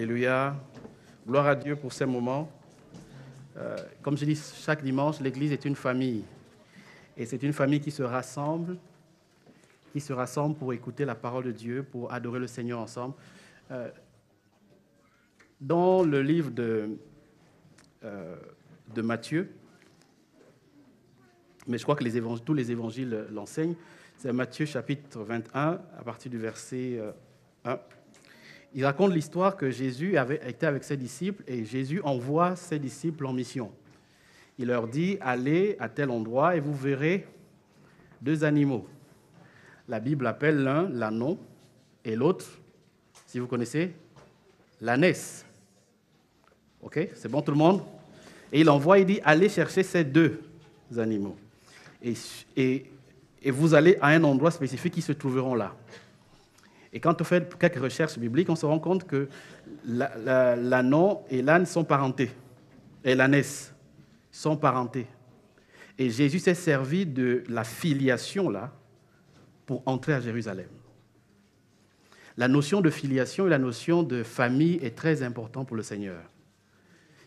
Alléluia. Gloire à Dieu pour ces moments. Comme je dis chaque dimanche, l'Église est une famille. Et c'est une famille qui se rassemble pour écouter la parole de Dieu, pour adorer le Seigneur ensemble. Dans le livre de Matthieu, mais je crois que tous les évangiles l'enseignent, c'est Matthieu chapitre 21, à partir du verset 1. Il raconte l'histoire que Jésus avait été avec ses disciples et Jésus envoie ses disciples en mission. Il leur dit, allez à tel endroit et vous verrez deux animaux. La Bible appelle l'un l'ânon et l'autre, si vous connaissez, l'ânesse. OK, c'est bon tout le monde? Et il envoie, il dit, allez chercher ces deux animaux. Et vous allez à un endroit spécifique qui se trouveront là. Et quand on fait quelques recherches bibliques, on se rend compte que l'ânon et l'âne sont parentés. Et l'ânesse sont parentés. Et Jésus s'est servi de la filiation là pour entrer à Jérusalem. La notion de filiation et la notion de famille est très importante pour le Seigneur.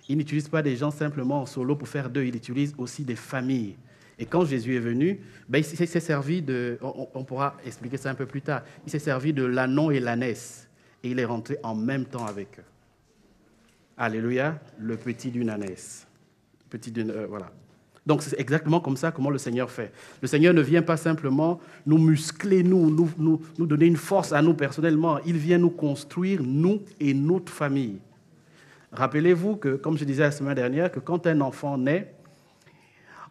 Il n'utilise pas des gens simplement en solo pour faire d'eux, il utilise aussi des familles. Et quand Jésus est venu, il s'est servi de, on pourra expliquer ça un peu plus tard, il s'est servi de l'ânon et l'ânesse. Et il est rentré en même temps avec eux. Alléluia, le petit d'une ânesse. Voilà. Donc c'est exactement comme ça comment le Seigneur fait. Le Seigneur ne vient pas simplement nous muscler, nous donner une force à nous personnellement. Il vient nous construire, nous et notre famille. Rappelez-vous que, comme je disais la semaine dernière, que quand un enfant naît,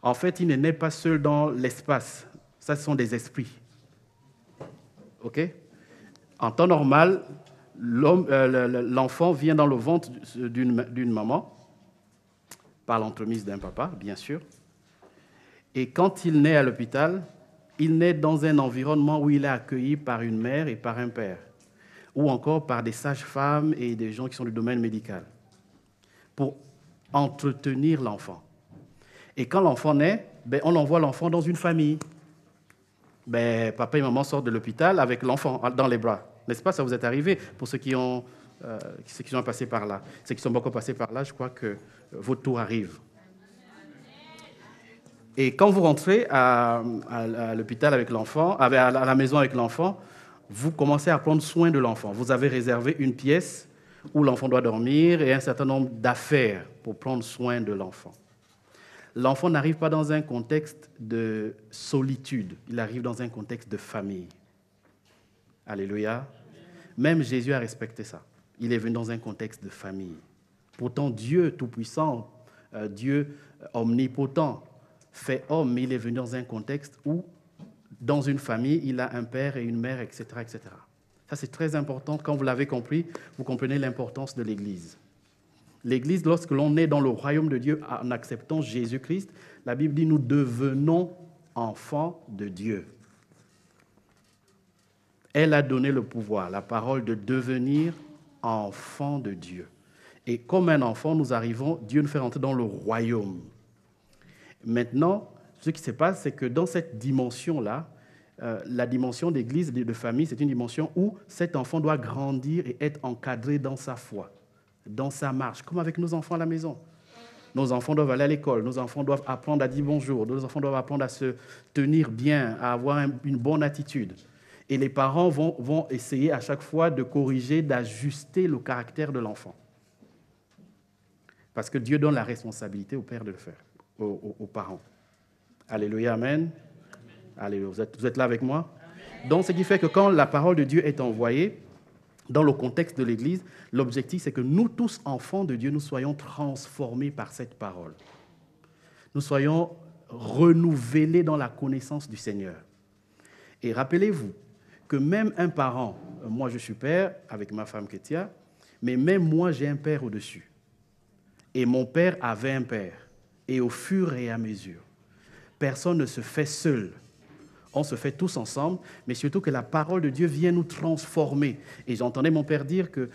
en fait, il ne naît pas seul dans l'espace. Ça, ce sont des esprits. OK? En temps normal, l'enfant vient dans le ventre d'une maman, par l'entremise d'un papa, bien sûr. Et quand il naît à l'hôpital, il naît dans un environnement où il est accueilli par une mère et par un père, ou encore par des sages-femmes et des gens qui sont du domaine médical, pour entretenir l'enfant. Et quand l'enfant naît, on envoie l'enfant dans une famille. Papa et maman sortent de l'hôpital avec l'enfant dans les bras. N'est-ce pas, ça vous est arrivé pour ceux qui ont passé par là. Ceux qui sont beaucoup passés par là, je crois que votre tour arrive. Et quand vous rentrez à l'hôpital avec l'enfant, à la maison avec l'enfant, vous commencez à prendre soin de l'enfant. Vous avez réservé une pièce où l'enfant doit dormir et un certain nombre d'affaires pour prendre soin de l'enfant. L'enfant n'arrive pas dans un contexte de solitude, il arrive dans un contexte de famille. Alléluia. Même Jésus a respecté ça. Il est venu dans un contexte de famille. Pourtant, Dieu tout-puissant, Dieu omnipotent, fait homme, mais il est venu dans un contexte où, dans une famille, il a un père et une mère, etc., etc. Ça, c'est très important. Quand vous l'avez compris, vous comprenez l'importance de l'Église. L'Église, lorsque l'on est dans le royaume de Dieu en acceptant Jésus-Christ, la Bible dit nous devenons enfants de Dieu. Elle a donné le pouvoir, la parole de devenir enfants de Dieu. Et comme un enfant, nous arrivons, Dieu nous fait rentrer dans le royaume. Maintenant, ce qui se passe, c'est que dans cette dimension-là, la dimension d'église et de famille, c'est une dimension où cet enfant doit grandir et être encadré dans sa foi, dans sa marche, comme avec nos enfants à la maison. Nos enfants doivent aller à l'école, nos enfants doivent apprendre à dire bonjour, nos enfants doivent apprendre à se tenir bien, à avoir une bonne attitude. Et les parents vont essayer à chaque fois de corriger, d'ajuster le caractère de l'enfant. Parce que Dieu donne la responsabilité au père de le faire, aux parents. Alléluia, amen. Alléluia. Vous êtes là avec moi? Amen. Donc, ce qui fait que quand la parole de Dieu est envoyée, dans le contexte de l'Église, l'objectif, c'est que nous tous, enfants de Dieu, nous soyons transformés par cette parole. Nous soyons renouvelés dans la connaissance du Seigneur. Et rappelez-vous que même un parent, moi je suis père avec ma femme Kétia, mais même moi j'ai un père au-dessus. Et mon père avait un père. Et au fur et à mesure, personne ne se fait seul. On se fait tous ensemble, mais surtout que la parole de Dieu vient nous transformer. Et j'entendais mon père dire que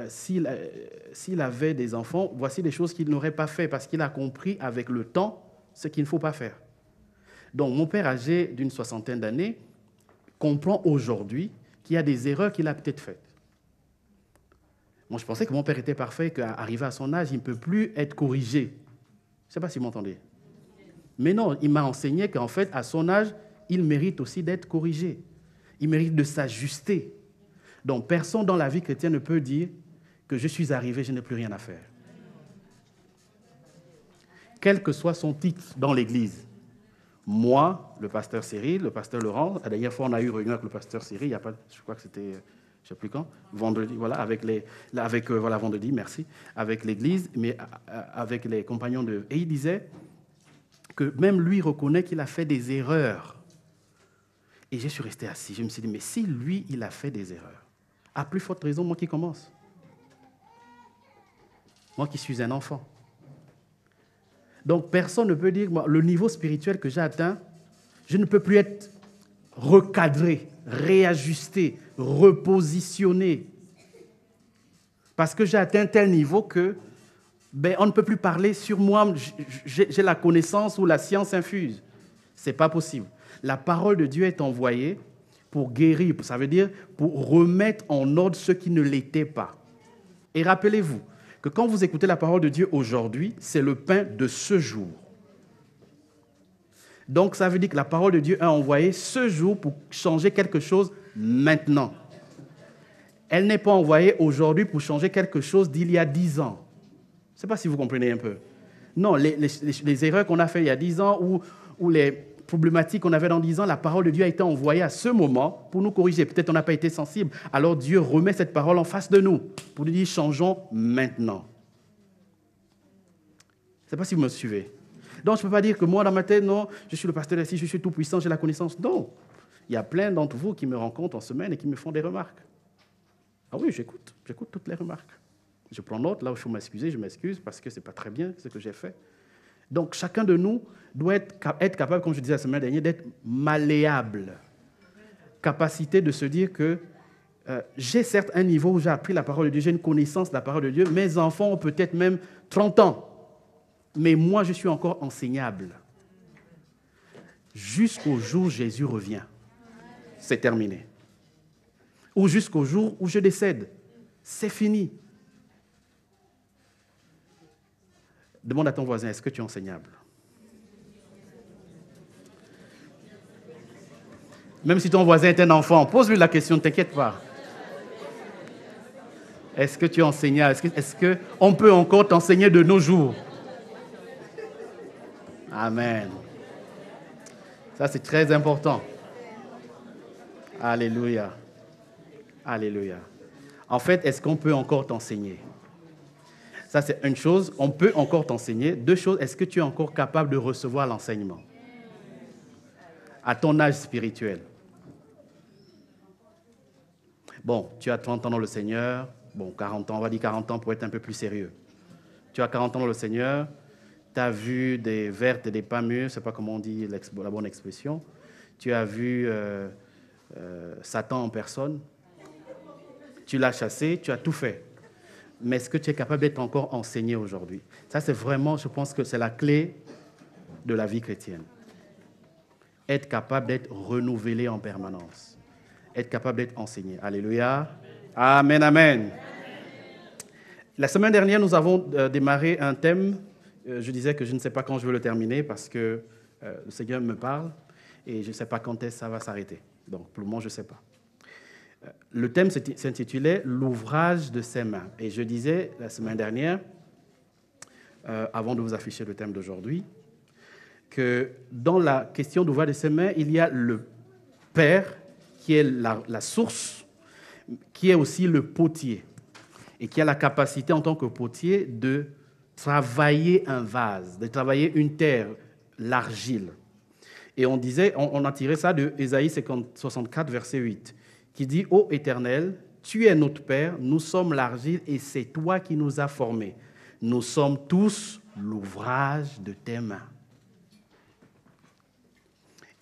s'il avait des enfants, voici des choses qu'il n'aurait pas fait, parce qu'il a compris avec le temps ce qu'il ne faut pas faire. Donc mon père, âgé d'une 60aine d'années, comprend aujourd'hui qu'il y a des erreurs qu'il a peut-être faites. Moi, je pensais que mon père était parfait, qu'arrivé à son âge, il ne peut plus être corrigé. Je ne sais pas si vous m'entendez. Mais non, il m'a enseigné qu'en fait, à son âge, il mérite aussi d'être corrigé. Il mérite de s'ajuster. Donc, personne dans la vie chrétienne ne peut dire que je suis arrivé, je n'ai plus rien à faire. Quel que soit son titre dans l'Église. Moi, le pasteur Cyril, le pasteur Laurent, la dernière fois, on a eu réunion avec le pasteur Cyril, il y a pas, je crois que c'était, je ne sais plus quand, vendredi, voilà, vendredi, merci, avec l'Église, mais avec les compagnons de... Et il disait que même lui reconnaît qu'il a fait des erreurs. Et je suis resté assis, je me suis dit, mais si lui, il a fait des erreurs, à plus forte raison, moi qui commence. Moi qui suis un enfant. Donc, personne ne peut dire, moi, le niveau spirituel que j'ai atteint, je ne peux plus être recadré, réajusté, repositionné. Parce que j'ai atteint tel niveau que on ne peut plus parler sur moi, j'ai la connaissance ou la science infuse. Ce n'est pas possible. La parole de Dieu est envoyée pour guérir, ça veut dire pour remettre en ordre ce qui ne l'était pas. Et rappelez-vous, que quand vous écoutez la parole de Dieu aujourd'hui, c'est le pain de ce jour. Donc, ça veut dire que la parole de Dieu est envoyée ce jour pour changer quelque chose maintenant. Elle n'est pas envoyée aujourd'hui pour changer quelque chose d'il y a 10 ans. Je ne sais pas si vous comprenez un peu. Non, les erreurs qu'on a faites il y a 10 ans ou les problématiques qu'on avait dans 10 ans, la parole de Dieu a été envoyée à ce moment pour nous corriger. Peut-être on n'a pas été sensible. Alors Dieu remet cette parole en face de nous pour nous dire changeons maintenant. Je ne sais pas si vous me suivez. Donc je ne peux pas dire que moi dans ma tête, non, je suis le pasteur ici, je suis tout puissant, j'ai la connaissance. Non. Il y a plein d'entre vous qui me rencontrent en semaine et qui me font des remarques. Ah oui, j'écoute toutes les remarques. Je prends note, là où il faut m'excuser, je m'excuse parce que ce n'est pas très bien ce que j'ai fait. Donc, chacun de nous doit être capable, comme je disais la semaine dernière, d'être malléable. Capacité de se dire que j'ai certes un niveau où j'ai appris la parole de Dieu, j'ai une connaissance de la parole de Dieu, mes enfants ont peut-être même 30 ans, mais moi, je suis encore enseignable. Jusqu'au jour où Jésus revient. C'est terminé. Ou jusqu'au jour où je décède. C'est fini. Demande à ton voisin, est-ce que tu es enseignable? Même si ton voisin est un enfant, pose-lui la question, ne t'inquiète pas. Est-ce que tu es enseignable? Est-ce qu'on peut encore t'enseigner de nos jours? Amen. Ça, c'est très important. Alléluia. Alléluia. En fait, est-ce qu'on peut encore t'enseigner? Ça, c'est une chose. On peut encore t'enseigner. Deux choses, est-ce que tu es encore capable de recevoir l'enseignement à ton âge spirituel? Bon, tu as 30 ans dans le Seigneur. Bon, 40 ans, on va dire 40 ans pour être un peu plus sérieux. Tu as 40 ans dans le Seigneur. Tu as vu des vertes et des pas mûres, je ne sais pas comment on dit la bonne expression. Tu as vu Satan en personne. Tu l'as chassé, tu as tout fait. Mais est-ce que tu es capable d'être encore enseigné aujourd'hui? Ça, c'est vraiment, je pense que c'est la clé de la vie chrétienne. Être capable d'être renouvelé en permanence. Être capable d'être enseigné. Alléluia. Amen, amen. La semaine dernière, nous avons démarré un thème. Je disais que je ne sais pas quand je veux le terminer parce que le Seigneur me parle et je ne sais pas quand est-ce que ça va s'arrêter. Donc, pour le moment, je ne sais pas. Le thème s'intitulait « L'ouvrage de ses mains ». Et je disais la semaine dernière, avant de vous afficher le thème d'aujourd'hui, que dans la question d'ouvrage de ses mains, il y a le Père qui est la source, qui est aussi le potier et qui a la capacité en tant que potier de travailler un vase, de travailler une terre, l'argile. Et on a tiré ça de Ésaïe 64, verset 8. Qui dit « Ô Éternel, tu es notre Père, nous sommes l'argile et c'est toi qui nous as formés. Nous sommes tous l'ouvrage de tes mains. »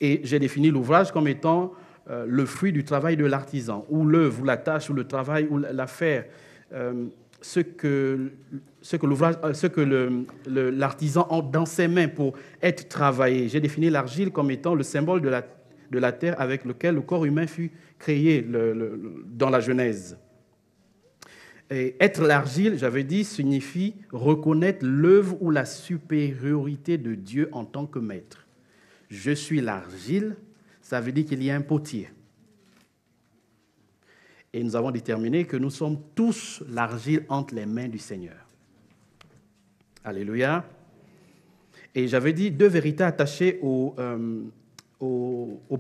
Et j'ai défini l'ouvrage comme étant le fruit du travail de l'artisan, ou l'œuvre, ou la tâche, ou le travail, ou l'affaire, ce que l'artisan a dans ses mains pour être travaillé. J'ai défini l'argile comme étant le symbole de la terre avec lequel le corps humain fut créé dans la Genèse. Et être l'argile, j'avais dit, signifie reconnaître l'œuvre ou la supériorité de Dieu en tant que maître. Je suis l'argile, ça veut dire qu'il y a un potier. Et nous avons déterminé que nous sommes tous l'argile entre les mains du Seigneur. Alléluia. Et j'avais dit 2 vérités attachées au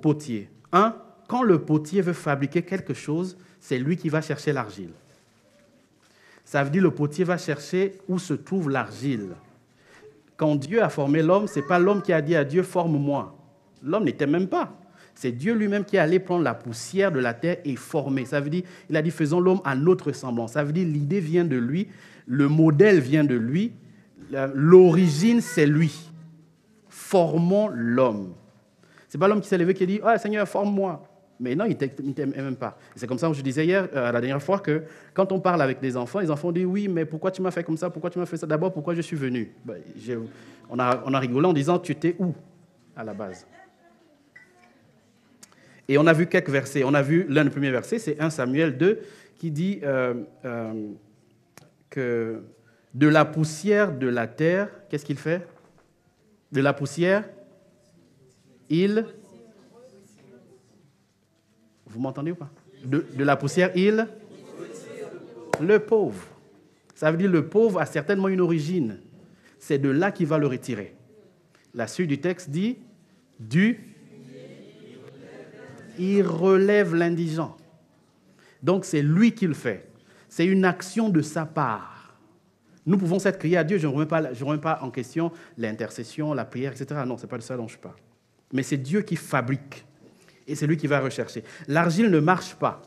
potier. 1, quand le potier veut fabriquer quelque chose, c'est lui qui va chercher l'argile. Ça veut dire que le potier va chercher où se trouve l'argile. Quand Dieu a formé l'homme, ce n'est pas l'homme qui a dit à Dieu « forme-moi ». L'homme n'était même pas. C'est Dieu lui-même qui est allé prendre la poussière de la terre et former. Ça veut dire, il a dit, faisons l'homme à notre ressemblance. Ça veut dire, l'idée vient de lui, le modèle vient de lui, l'origine, c'est lui. Formons l'homme. Ce n'est pas l'homme qui s'est levé qui a dit, ah Seigneur, forme-moi. Mais non, il ne t'aime même pas. C'est comme ça que je disais hier, la dernière fois, que quand on parle avec des enfants, les enfants disent, oui, mais pourquoi tu m'as fait comme ça? Pourquoi tu m'as fait ça? D'abord, pourquoi je suis venu? On a rigolé en disant, tu étais où à la base? Et on a vu quelques versets. On a vu l'un des premiers versets, c'est 1 Samuel 2, qui dit que de la poussière de la terre, qu'est-ce qu'il fait? De la poussière, il... Vous m'entendez ou pas? De la poussière, il... Le pauvre. Ça veut dire le pauvre a certainement une origine. C'est de là qu'il va le retirer. La suite du texte dit, il relève l'indigent. Donc, c'est lui qui le fait. C'est une action de sa part. Nous pouvons s'être criés à Dieu. Je ne remets pas en question l'intercession, la prière, etc. Non, ce n'est pas de ça dont je parle. Mais c'est Dieu qui fabrique. Et c'est lui qui va rechercher. L'argile ne marche pas.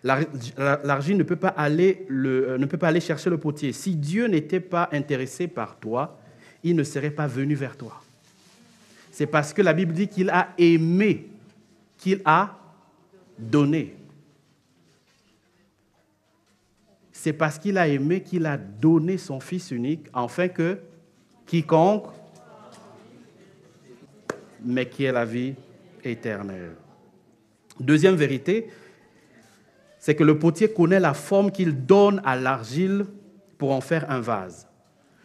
L'argile ne peut pas aller chercher le potier. Si Dieu n'était pas intéressé par toi, il ne serait pas venu vers toi. C'est parce que la Bible dit qu'il a aimé, qu'il a donné. C'est parce qu'il a aimé qu'il a donné son Fils unique, afin que quiconque, mais qui ait la vie éternelle. Deuxième vérité, c'est que le potier connaît la forme qu'il donne à l'argile pour en faire un vase.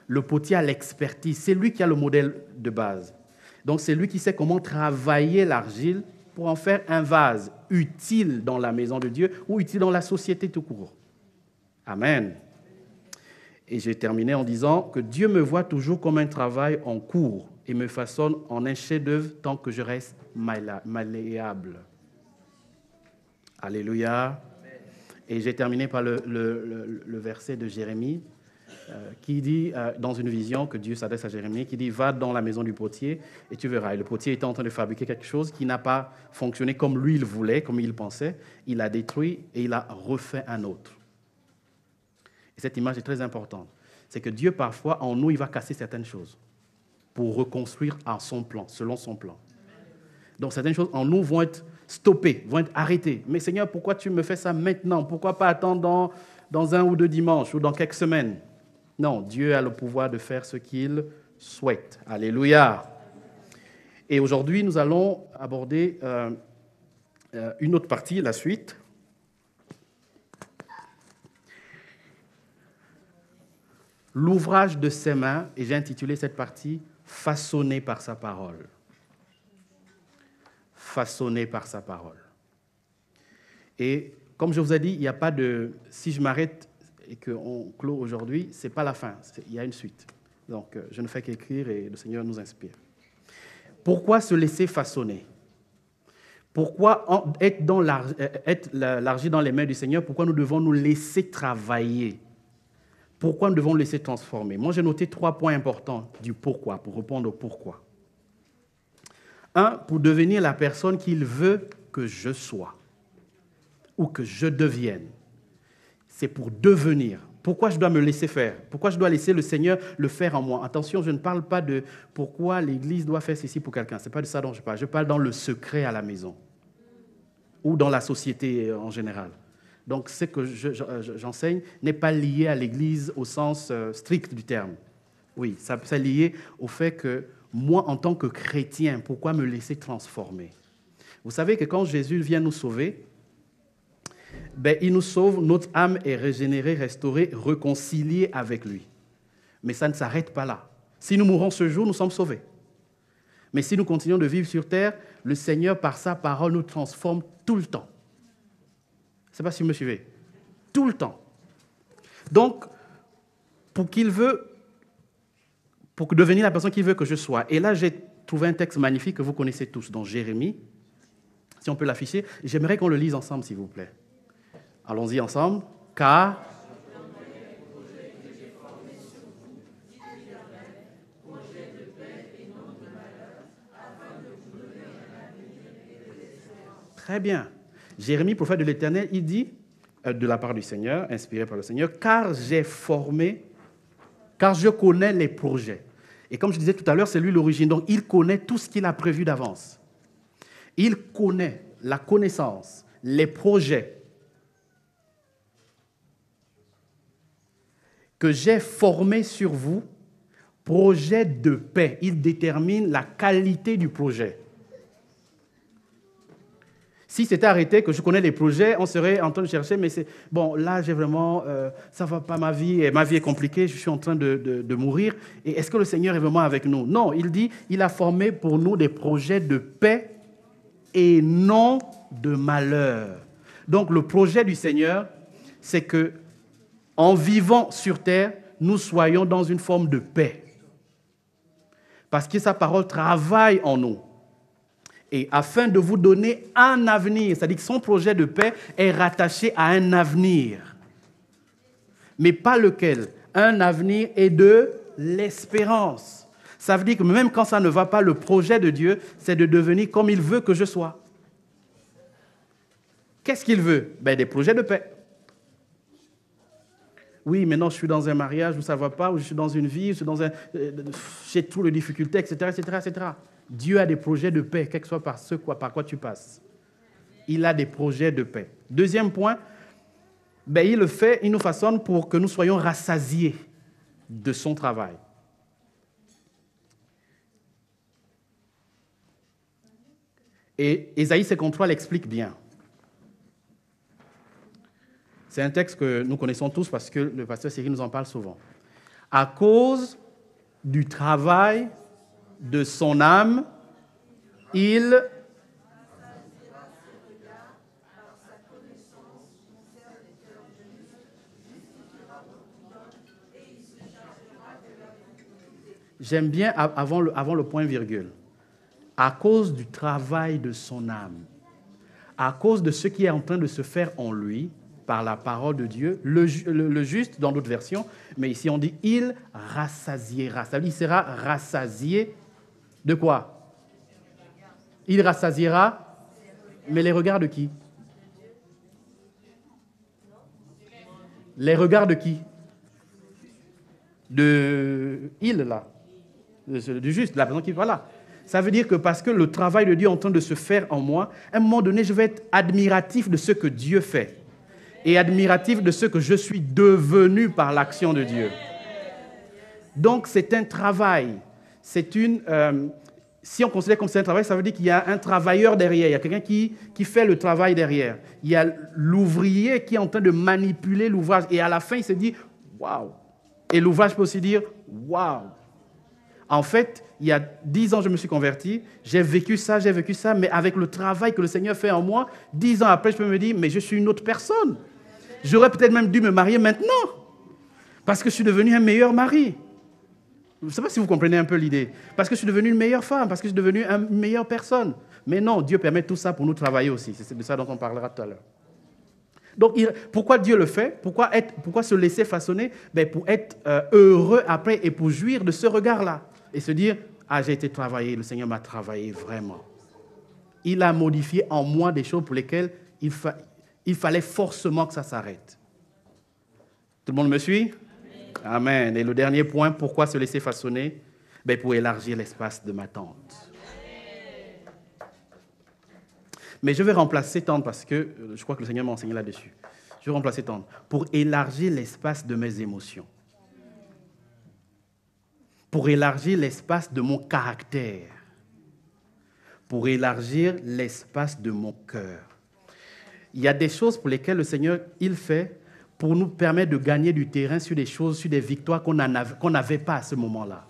Le potier a l'expertise, c'est lui qui a le modèle de base. Donc c'est lui qui sait comment travailler l'argile pour en faire un vase utile dans la maison de Dieu ou utile dans la société tout court. Amen. Et j'ai terminé en disant que Dieu me voit toujours comme un travail en cours et me façonne en un chef-d'œuvre tant que je reste malléable. Alléluia. Et j'ai terminé par le verset de Jérémie qui dit, dans une vision que Dieu s'adresse à Jérémie, qui dit « Va dans la maison du potier et tu verras ». Et le potier était en train de fabriquer quelque chose qui n'a pas fonctionné comme lui il voulait, comme il pensait. Il l'a détruit et il a refait un autre. Et cette image est très importante. C'est que Dieu, parfois, en nous, il va casser certaines choses pour reconstruire à son plan, selon son plan. Donc, certaines choses en nous vont être stoppées, vont être arrêtées. Mais Seigneur, pourquoi tu me fais ça maintenant? Pourquoi pas attendre dans 1 ou 2 dimanches ou dans quelques semaines? Non, Dieu a le pouvoir de faire ce qu'il souhaite. Alléluia. Et aujourd'hui, nous allons aborder une autre partie, la suite. L'ouvrage de ses mains, et j'ai intitulé cette partie « Façonné par sa parole ». Façonné par sa parole. Et comme je vous ai dit, il n'y a pas de... Si je m'arrête et qu'on clôt aujourd'hui, ce n'est pas la fin, il y a une suite. Donc, je ne fais qu'écrire et le Seigneur nous inspire. Pourquoi se laisser façonner? Pourquoi être l'argile dans les mains du Seigneur? Pourquoi nous devons nous laisser travailler? Pourquoi nous devons nous laisser transformer? Moi, j'ai noté 3 points importants du pourquoi, pour répondre au pourquoi. 1, pour devenir la personne qu'il veut que je sois ou que je devienne. C'est pour devenir. Pourquoi je dois me laisser faire? Pourquoi je dois laisser le Seigneur le faire en moi? Attention, je ne parle pas de pourquoi l'Église doit faire ceci pour quelqu'un. Ce n'est pas de ça dont je parle. Je parle dans le secret à la maison ou dans la société en général. Donc, ce que j'enseigne n'est pas lié à l'Église au sens strict du terme. Oui, c'est lié au fait que moi, en tant que chrétien, pourquoi me laisser transformer? Vous savez que quand Jésus vient nous sauver, ben, il nous sauve, notre âme est régénérée, restaurée, réconciliée avec lui. Mais ça ne s'arrête pas là. Si nous mourons ce jour, nous sommes sauvés. Mais si nous continuons de vivre sur terre, le Seigneur, par sa parole, nous transforme tout le temps. Je ne sais pas si vous me suivez. Tout le temps. Donc, pour devenir la personne qu'il veut que je sois. Et là, j'ai trouvé un texte magnifique que vous connaissez tous, dans Jérémie. Si on peut l'afficher, j'aimerais qu'on le lise ensemble, s'il vous plaît. Allons-y ensemble. Car très bien. Jérémie, prophète de l'Éternel, il dit, de la part du Seigneur, inspiré par le Seigneur, car je connais les projets. Et comme je disais tout à l'heure, c'est lui l'origine. Donc, il connaît tout ce qu'il a prévu d'avance. Il connaît la connaissance, les projets que j'ai formés sur vous, projets de paix. Il détermine la qualité du projet. Si c'était arrêté, que je connais les projets, on serait en train de chercher, mais c'est bon, là, j'ai vraiment, ça ne va pas ma vie est compliquée, je suis en train de mourir. Et est-ce que le Seigneur est vraiment avec nous? Non, il dit, il a formé pour nous des projets de paix et non de malheur. Donc, le projet du Seigneur, c'est que, en vivant sur terre, nous soyons dans une forme de paix. Parce que sa parole travaille en nous. Et afin de vous donner un avenir, c'est-à-dire que son projet de paix est rattaché à un avenir. Mais pas lequel? Un avenir et de l'espérance. Ça veut dire que même quand ça ne va pas, le projet de Dieu, c'est de devenir comme il veut que je sois. Qu'est-ce qu'il veut? Des projets de paix. Oui, maintenant je suis dans un mariage où ça ne va pas, où je suis dans une vie, j'ai toutes les difficultés, etc., etc., etc. Dieu a des projets de paix, quel que soit par quoi tu passes. Il a des projets de paix. Deuxième point, il le fait, il nous façonne pour que nous soyons rassasiés de son travail. Et Ésaïe 53 l'explique bien. C'est un texte que nous connaissons tous parce que le pasteur Cyril nous en parle souvent. À cause du travail de son âme, il j'aime bien avant le point virgule. À cause du travail de son âme, à cause de ce qui est en train de se faire en lui, par la parole de Dieu, le juste dans d'autres versions, mais ici on dit « il rassasiera ». Ça veut dire qu'il sera rassasié de quoi? Il rassasiera, mais les regards de qui? Les regards de qui? De il, là. Du juste, de la personne qui va là. Ça veut dire que parce que le travail de Dieu est en train de se faire en moi, à un moment donné, je vais être admiratif de ce que Dieu fait. Et admiratif de ce que je suis devenu par l'action de Dieu. Donc, c'est un travail. Si on considère comme c'est un travail, ça veut dire qu'il y a un travailleur derrière. Il y a quelqu'un qui fait le travail derrière. Il y a l'ouvrier qui est en train de manipuler l'ouvrage. Et à la fin, il se dit « Waouh !» Et l'ouvrage peut aussi dire « Waouh !» En fait, il y a 10 ans, je me suis converti. J'ai vécu ça, mais avec le travail que le Seigneur fait en moi, 10 ans après, je peux me dire « Mais je suis une autre personne. » J'aurais peut-être même dû me marier maintenant, parce que je suis devenu un meilleur mari. Je ne sais pas si vous comprenez un peu l'idée. Parce que je suis devenu une meilleure femme, parce que je suis devenu une meilleure personne. Mais non, Dieu permet tout ça pour nous travailler aussi. C'est de ça dont on parlera tout à l'heure. Donc, pourquoi Dieu le fait? Pourquoi se laisser façonner? Pour être heureux après et pour jouir de ce regard-là. Et se dire, j'ai été travaillé, le Seigneur m'a travaillé vraiment. Il a modifié en moi des choses pour lesquelles il fallait forcément que ça s'arrête. Tout le monde me suit? Amen. Et le dernier point, pourquoi se laisser façonner? Pour élargir l'espace de ma tente. Mais je vais remplacer tente parce que je crois que le Seigneur m'a enseigné là-dessus. Je vais remplacer tente pour élargir l'espace de mes émotions. Pour élargir l'espace de mon caractère. Pour élargir l'espace de mon cœur. Il y a des choses pour lesquelles le Seigneur, il fait pour nous permettre de gagner du terrain sur des choses, sur des victoires qu'on n'avait pas à ce moment-là.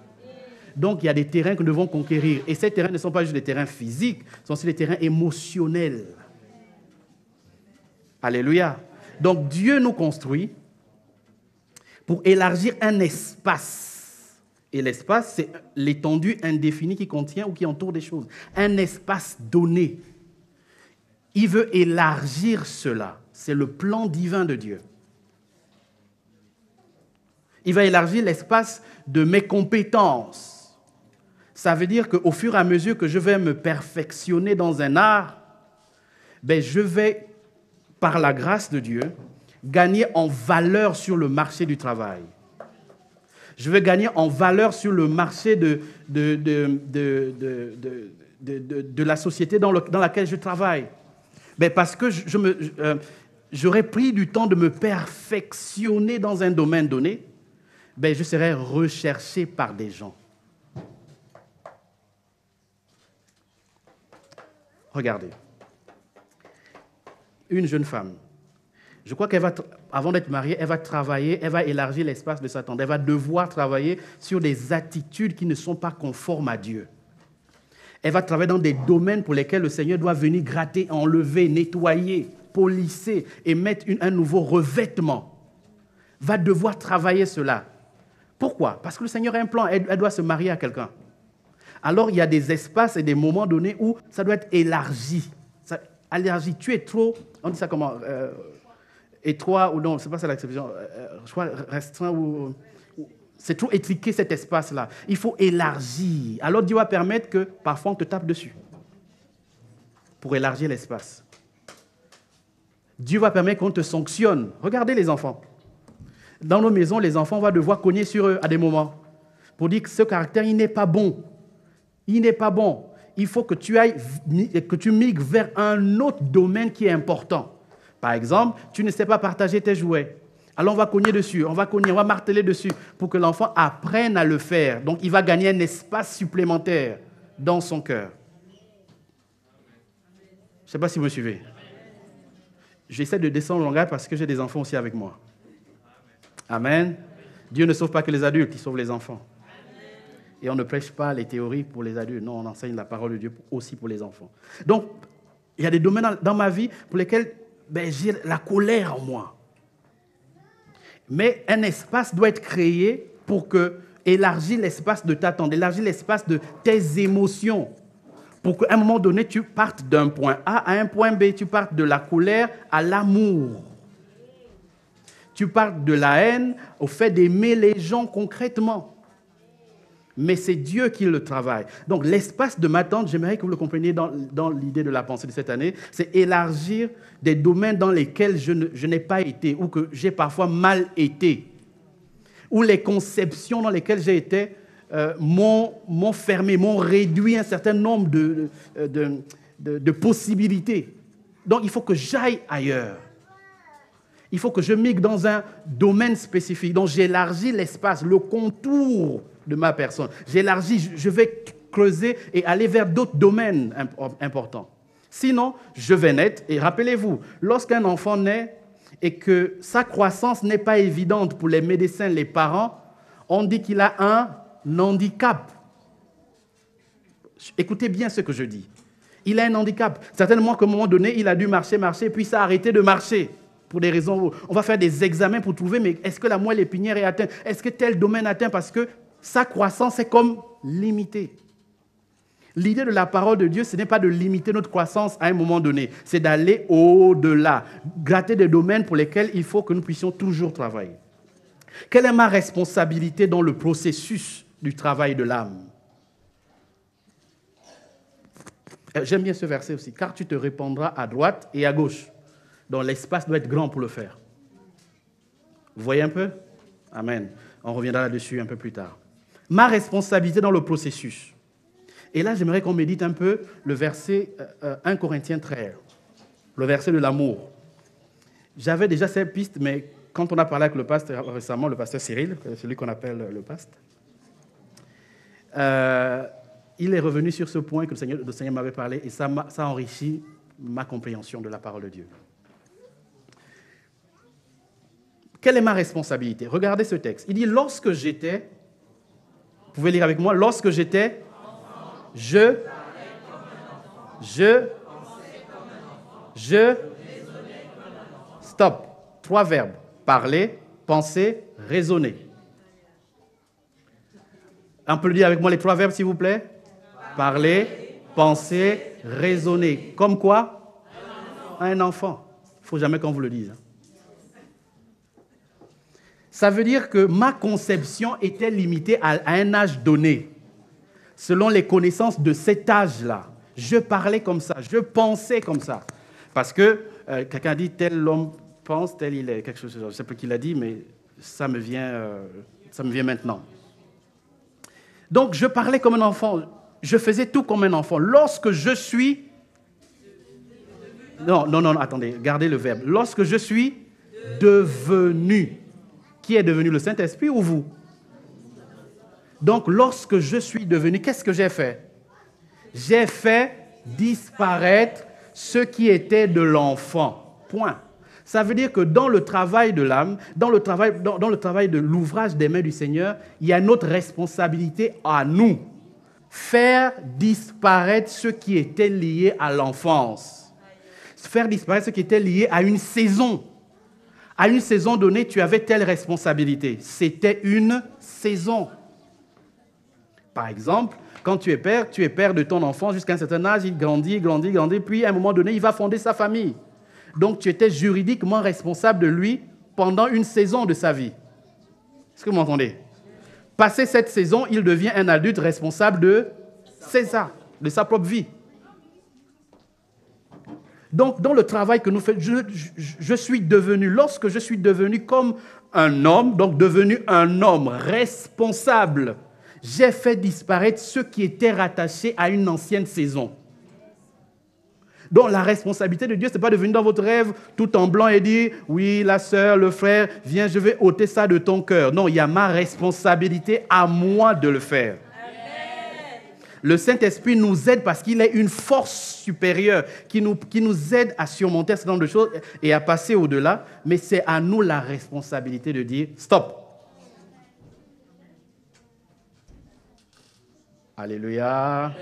Donc, il y a des terrains que nous devons conquérir. Et ces terrains ne sont pas juste des terrains physiques, ce sont aussi des terrains émotionnels. Alléluia. Donc, Dieu nous construit pour élargir un espace. Et l'espace, c'est l'étendue indéfinie qui contient ou qui entoure des choses. Un espace donné. Il veut élargir cela. C'est le plan divin de Dieu. Il va élargir l'espace de mes compétences. Ça veut dire qu'au fur et à mesure que je vais me perfectionner dans un art, je vais, par la grâce de Dieu, gagner en valeur sur le marché du travail. Je vais gagner en valeur sur le marché de la société dans laquelle je travaille. Parce que j'aurais pris du temps de me perfectionner dans un domaine donné, je serai recherché par des gens. Regardez. Une jeune femme, je crois qu'elle va, avant d'être mariée, elle va travailler, elle va élargir l'espace de sa tente. Elle va devoir travailler sur des attitudes qui ne sont pas conformes à Dieu. Elle va travailler dans des domaines pour lesquels le Seigneur doit venir gratter, enlever, nettoyer, polisser et mettre un nouveau revêtement. Va devoir travailler cela. Pourquoi? Parce que le Seigneur a un plan, elle doit se marier à quelqu'un. Alors, il y a des espaces et des moments donnés où ça doit être élargi. Élargi, tu es trop, on dit ça comment, étroit ou non, c'est pas ça l'expression, je crois restreint ou c'est trop étriqué cet espace-là. Il faut élargir. Alors, Dieu va permettre que parfois on te tape dessus pour élargir l'espace. Dieu va permettre qu'on te sanctionne. Regardez les enfants. Dans nos maisons, les enfants vont devoir cogner sur eux à des moments pour dire que ce caractère, il n'est pas bon. Il n'est pas bon. Il faut que tu migres vers un autre domaine qui est important. Par exemple, tu ne sais pas partager tes jouets. Alors on va cogner dessus, on va marteler dessus pour que l'enfant apprenne à le faire. Donc il va gagner un espace supplémentaire dans son cœur. Je ne sais pas si vous me suivez. J'essaie de descendre le langage parce que j'ai des enfants aussi avec moi. Amen. Dieu ne sauve pas que les adultes, il sauve les enfants. Et on ne prêche pas les théories pour les adultes. Non, on enseigne la parole de Dieu aussi pour les enfants. Donc, il y a des domaines dans ma vie pour lesquels j'ai la colère en moi. Mais un espace doit être créé pour élargir l'espace de ta tente, élargir l'espace de tes émotions. Pour qu'à un moment donné, tu partes d'un point A à un point B. Tu partes de la colère à l'amour. Tu partes de la haine au fait d'aimer les gens concrètement. Mais c'est Dieu qui le travaille. Donc l'espace de ma tente, j'aimerais que vous le compreniez dans l'idée de la pensée de cette année, c'est élargir des domaines dans lesquels je n'ai pas été ou que j'ai parfois mal été. Ou les conceptions dans lesquelles j'ai été m'ont fermé, m'ont réduit un certain nombre de possibilités. Donc il faut que j'aille ailleurs. Il faut que je migre dans un domaine spécifique. Donc j'élargis l'espace, le contour de ma personne. J'élargis, je vais creuser et aller vers d'autres domaines importants. Sinon, je vais naître. Et rappelez-vous, lorsqu'un enfant naît et que sa croissance n'est pas évidente pour les médecins, les parents, on dit qu'il a un handicap. Écoutez bien ce que je dis. Il a un handicap. Certainement qu'à un moment donné, il a dû marcher, puis ça a arrêté de marcher. Pour des raisons, on va faire des examens pour trouver, mais est-ce que la moelle épinière est atteinte? Est-ce que tel domaine est atteint? Parce que sa croissance est comme limitée. L'idée de la parole de Dieu, ce n'est pas de limiter notre croissance à un moment donné, c'est d'aller au-delà, gratter des domaines pour lesquels il faut que nous puissions toujours travailler. Quelle est ma responsabilité dans le processus du travail de l'âme? J'aime bien ce verset aussi, car tu te répandras à droite et à gauche. Donc l'espace doit être grand pour le faire. Vous voyez un peu? Amen. On reviendra là-dessus un peu plus tard. Ma responsabilité dans le processus. Et là, j'aimerais qu'on médite un peu le verset 1 Corinthiens 13, le verset de l'amour. J'avais déjà cette piste, mais quand on a parlé avec le pasteur récemment, le pasteur Cyril, celui qu'on appelle le pasteur, il est revenu sur ce point que le Seigneur m'avait parlé et ça a enrichi ma compréhension de la parole de Dieu. Quelle est ma responsabilité? Regardez ce texte. Il dit, lorsque j'étais, vous pouvez lire avec moi, lorsque j'étais, je, stop. 3 verbes. Parler, penser, raisonner. On peut le dire avec moi les 3 verbes, s'il vous plaît? Parler, penser, raisonner. Comme quoi? Un enfant. Il ne faut jamais qu'on vous le dise. Ça veut dire que ma conception était limitée à un âge donné. Selon les connaissances de cet âge-là. Je parlais comme ça, je pensais comme ça. Parce que quelqu'un dit tel homme pense, tel il est. Quelque chose, je ne sais pas qui l'a dit, mais ça me vient maintenant. Donc, je parlais comme un enfant. Je faisais tout comme un enfant. Lorsque je suis... Non, attendez, gardez le verbe. Lorsque je suis devenu. Qui est devenu, le Saint-Esprit ou vous? Donc, lorsque je suis devenu, qu'est-ce que j'ai fait? J'ai fait disparaître ce qui était de l'enfant. Point. Ça veut dire que dans le travail de l'âme, dans le travail de l'ouvrage des mains du Seigneur, il y a notre responsabilité à nous. Faire disparaître ce qui était lié à l'enfance. Faire disparaître ce qui était lié à une saison. À une saison donnée, tu avais telle responsabilité. C'était une saison. Par exemple, quand tu es père de ton enfant jusqu'à un certain âge, il grandit, puis à un moment donné, il va fonder sa famille. Donc, tu étais juridiquement responsable de lui pendant une saison de sa vie. Est-ce que vous m'entendez? Passé cette saison, il devient un adulte responsable de sa propre vie. Donc, dans le travail que nous faisons, je suis devenu, lorsque je suis devenu comme un homme, donc devenu un homme responsable, j'ai fait disparaître ce qui était rattaché à une ancienne saison. Donc, la responsabilité de Dieu, ce n'est pas de venir dans votre rêve tout en blanc et dire « Oui, la sœur, le frère, viens, je vais ôter ça de ton cœur. » Non, il y a ma responsabilité à moi de le faire. Le Saint-Esprit nous aide parce qu'il est une force supérieure qui nous aide à surmonter un certain nombre de choses et à passer au-delà. Mais c'est à nous la responsabilité de dire « Stop ». Alléluia.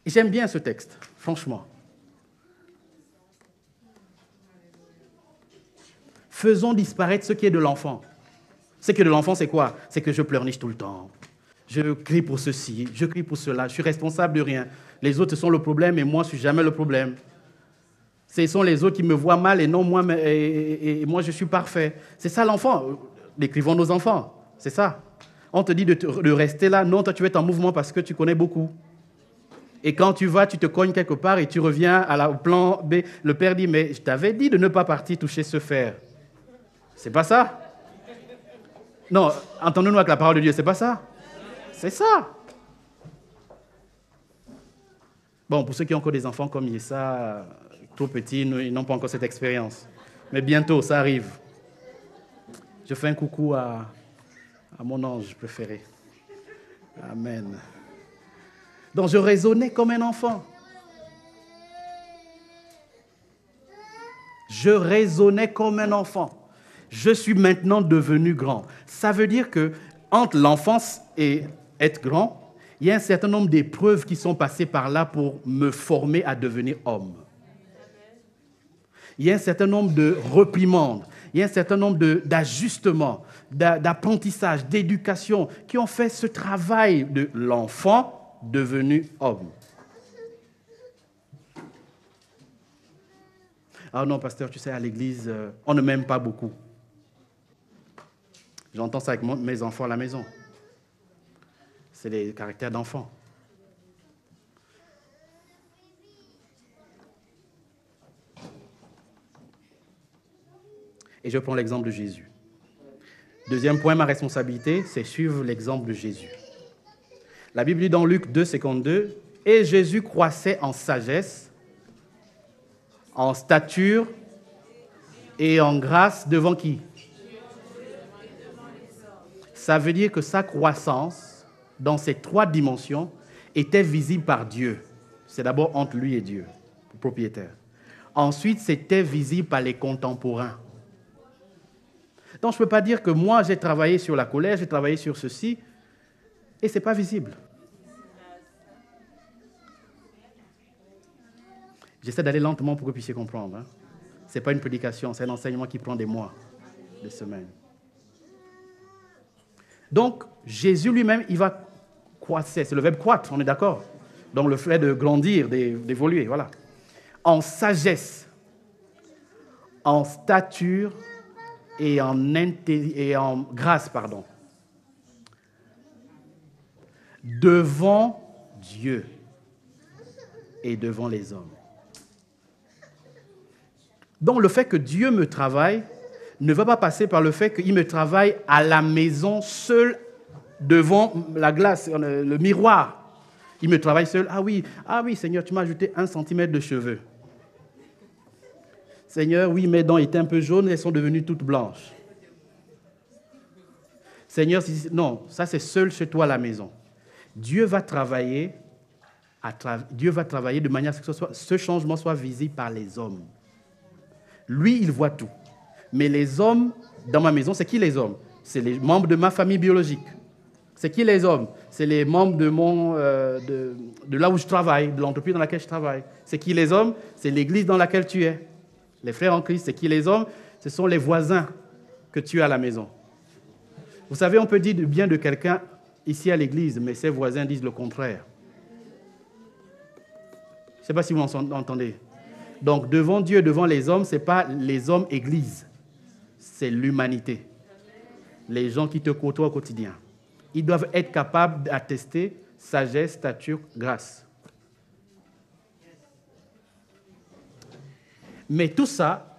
J'aime bien ce texte, franchement. Faisons disparaître ce qui est de l'enfant. Ce qui est de l'enfant, c'est quoi? C'est que je pleurniche tout le temps. Je crie pour ceci, je crie pour cela. Je suis responsable de rien. Les autres sont le problème et moi, je ne suis jamais le problème. Ce sont les autres qui me voient mal et non moi, et moi, je suis parfait. C'est ça l'enfant. Décrivons nos enfants. C'est ça. On te dit de rester là. Non, toi, tu vas être en mouvement parce que tu connais beaucoup. Et quand tu vas, tu te cognes quelque part et tu reviens au plan B. Le père dit, mais je t'avais dit de ne pas partir toucher ce fer. C'est pas ça? Non, entendons-nous avec la parole de Dieu, c'est pas ça? C'est ça. Bon, pour ceux qui ont encore des enfants comme Yessa, trop petits, ils n'ont pas encore cette expérience. Mais bientôt, ça arrive. Je fais un coucou à mon ange préféré. Amen. Donc, je raisonnais comme un enfant. Je raisonnais comme un enfant. Je suis maintenant devenu grand. Ça veut dire que entre l'enfance et être grand, il y a un certain nombre d'épreuves qui sont passées par là pour me former à devenir homme. Il y a un certain nombre de réprimandes, il y a un certain nombre d'ajustements, d'apprentissage, d'éducation qui ont fait ce travail de l'enfant devenu homme. Ah non, pasteur, tu sais, à l'église, on ne m'aime pas beaucoup. J'entends ça avec mes enfants à la maison. C'est les caractères d'enfants. Et je prends l'exemple de Jésus. Deuxième point, ma responsabilité, c'est suivre l'exemple de Jésus. La Bible dit dans Luc 2, 52, « Et Jésus croissait en sagesse, en stature et en grâce devant qui ?» Ça veut dire que sa croissance dans ces 3 dimensions, était visible par Dieu. C'est d'abord entre lui et Dieu, le propriétaire. Ensuite, c'était visible par les contemporains. Donc, je ne peux pas dire que moi, j'ai travaillé sur la colère, j'ai travaillé sur ceci, et ce n'est pas visible. J'essaie d'aller lentement pour que vous puissiez comprendre. Hein. Ce n'est pas une prédication, c'est un enseignement qui prend des mois, des semaines. Donc, Jésus lui-même, il va croître. C'est le verbe croître, on est d'accord? Donc, le fait de grandir, d'évoluer, voilà. En sagesse, en stature et en grâce, devant Dieu et devant les hommes. Donc, le fait que Dieu me travaille ne va pas passer par le fait qu'il me travaille à la maison, seul, devant la glace, le miroir. Il me travaille seul. Ah oui, Seigneur, tu m'as ajouté 1 centimètre de cheveux. Seigneur, oui, mes dents étaient un peu jaunes, elles sont devenues toutes blanches. Seigneur, non, ça c'est seul chez toi à la maison. Dieu va travailler de manière à ce que ce changement soit visible par les hommes. Lui, il voit tout. Mais les hommes dans ma maison, c'est qui les hommes? C'est les membres de ma famille biologique. C'est qui les hommes? C'est les membres de là où je travaille, de l'entreprise dans laquelle je travaille. C'est qui les hommes? C'est l'église dans laquelle tu es. Les frères en Christ, c'est qui les hommes? Ce sont les voisins que tu as à la maison. Vous savez, on peut dire du bien de quelqu'un ici à l'église, mais ses voisins disent le contraire. Je ne sais pas si vous m'entendez. Donc, devant Dieu, devant les hommes, ce n'est pas les hommes église, c'est l'humanité. Les gens qui te côtoient au quotidien. Ils doivent être capables d'attester sagesse, stature, grâce. Mais tout ça,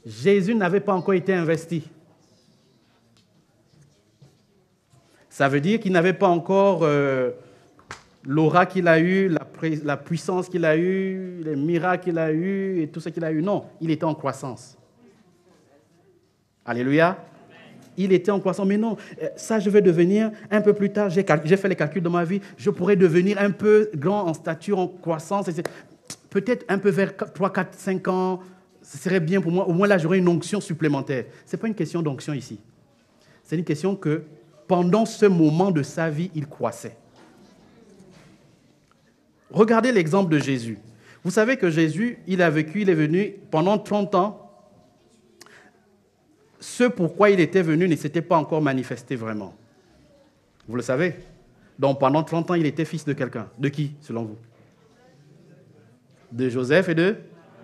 Jésus n'avait pas encore été investi. Ça veut dire qu'il n'avait pas encore l'aura qu'il a eu, la puissance qu'il a eu, les miracles qu'il a eu et tout ce qu'il a eu. Non, il était en croissance. Alléluia. Il était en croissance. Mais non, ça je vais devenir un peu plus tard. J'ai fait les calculs de ma vie. Je pourrais devenir un peu grand en stature, en croissance. Peut-être un peu vers 3, 4, 5 ans, ce serait bien pour moi. Au moins là, j'aurais une onction supplémentaire. Ce n'est pas une question d'onction ici. C'est une question que pendant ce moment de sa vie, il croissait. Regardez l'exemple de Jésus. Vous savez que Jésus, il est venu pendant 30 ans. Ce pourquoi il était venu ne s'était pas encore manifesté vraiment. Vous le savez? Donc pendant 30 ans, il était fils de quelqu'un. De qui, selon vous? De Joseph et de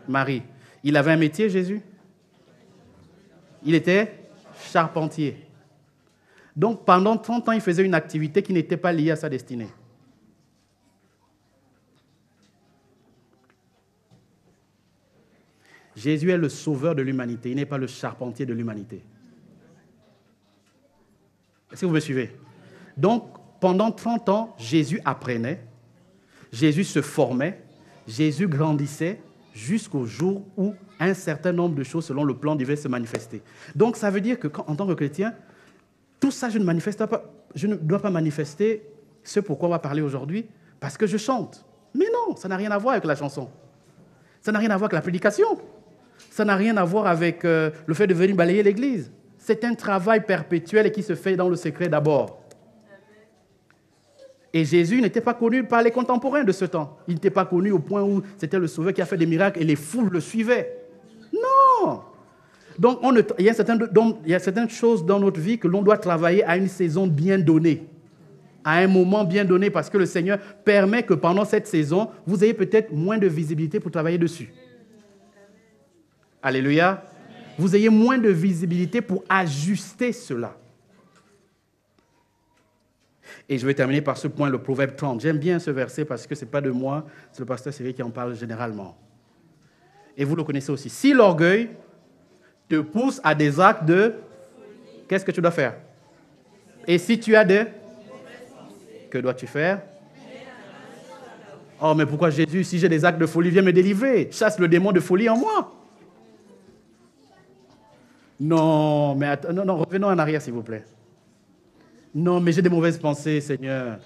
Marie. Il avait un métier, Jésus? Il était charpentier. Donc pendant 30 ans, il faisait une activité qui n'était pas liée à sa destinée. Jésus est le sauveur de l'humanité, il n'est pas le charpentier de l'humanité. Est-ce que vous me suivez? Donc, pendant 30 ans, Jésus apprenait, Jésus se formait, Jésus grandissait jusqu'au jour où un certain nombre de choses, selon le plan, devaient se manifester. Donc, ça veut dire que, en tant que chrétien, tout ça, je ne dois pas manifester ce pourquoi on va parler aujourd'hui, parce que je chante. Mais non, ça n'a rien à voir avec la chanson. Ça n'a rien à voir avec la prédication. Ça n'a rien à voir avec le fait de venir balayer l'église. C'est un travail perpétuel et qui se fait dans le secret d'abord. Et Jésus n'était pas connu par les contemporains de ce temps. Il n'était pas connu au point où c'était le sauveur qui a fait des miracles et les foules le suivaient. Non! Donc, il y a certaines choses dans notre vie que l'on doit travailler à une saison bien donnée, à un moment bien donné, parce que le Seigneur permet que pendant cette saison, vous ayez peut-être moins de visibilité pour travailler dessus. Alléluia. Vous ayez moins de visibilité pour ajuster cela. Et je vais terminer par ce point, le Proverbe 30. J'aime bien ce verset parce que ce n'est pas de moi, c'est le pasteur Cyril qui en parle généralement. Et vous le connaissez aussi. Si l'orgueil te pousse à des actes de... Qu'est-ce que tu dois faire? Et si tu as de... Que dois-tu faire? Oh, mais pourquoi Jésus, si j'ai des actes de folie, viens me délivrer. Chasse le démon de folie en moi. Non, mais non, revenons en arrière, s'il vous plaît. Non, mais j'ai des mauvaises pensées, Seigneur.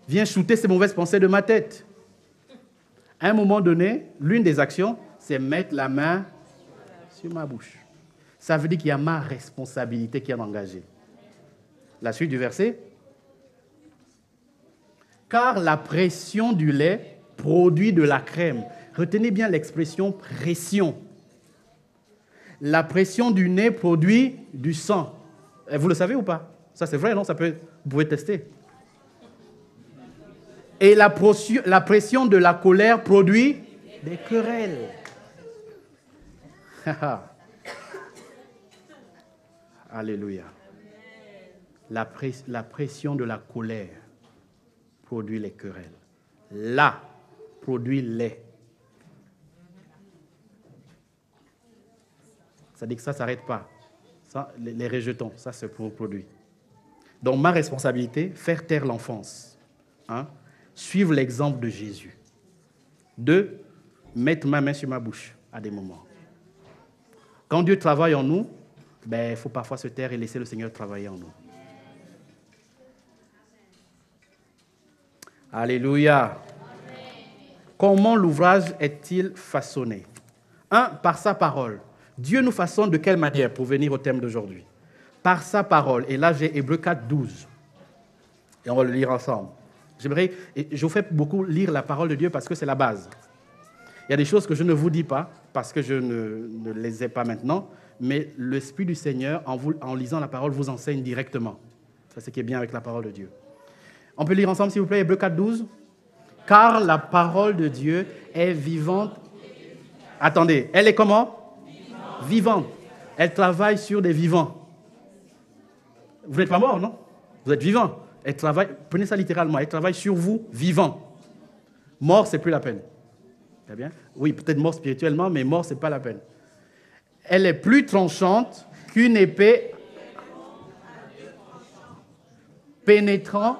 Viens shooter ces mauvaises pensées de ma tête. À un moment donné, l'une des actions, c'est mettre la main sur ma bouche. Ça veut dire qu'il y a ma responsabilité qui est engagée. La suite du verset. Car la pression du lait produit de la crème. Retenez bien l'expression pression. La pression du nez produit du sang. Vous le savez ou pas? Ça c'est vrai, non? Vous pouvez tester. Et la pression de la colère produit des querelles. Alléluia. La pression de la colère produit les querelles. Là, produit les. Ça dit que ça ne s'arrête pas. Ça, les rejetons, ça c'est pour produit. Donc ma responsabilité, faire taire l'enfance. Suivre l'exemple de Jésus. 2, mettre ma main sur ma bouche à des moments. Quand Dieu travaille en nous, il faut parfois se taire et laisser le Seigneur travailler en nous. Alléluia. Amen. Comment l'ouvrage est-il façonné? 1, par sa parole. Dieu nous façonne de quelle manière, pour venir au thème d'aujourd'hui? Par sa parole. Et là, j'ai Hébreux 4, 12. Et on va le lire ensemble. Je vous fais beaucoup lire la parole de Dieu parce que c'est la base. Il y a des choses que je ne vous dis pas parce que je ne les ai pas maintenant, mais l'Esprit du Seigneur, en lisant la parole, vous enseigne directement. C'est ce qui est bien avec la parole de Dieu. On peut lire ensemble, s'il vous plaît, Hébreux 4, 12. Car la parole de Dieu est vivante. Attendez, elle est comment? Vivante. Elle travaille sur des vivants. Vous n'êtes pas mort, non? Vous êtes vivant. Elle travaille, prenez ça littéralement, elle travaille sur vous, vivant. Mort, c'est plus la peine. Très bien? Oui, peut-être mort spirituellement, mais mort, c'est pas la peine. Elle est plus tranchante qu'une épée pénétrant,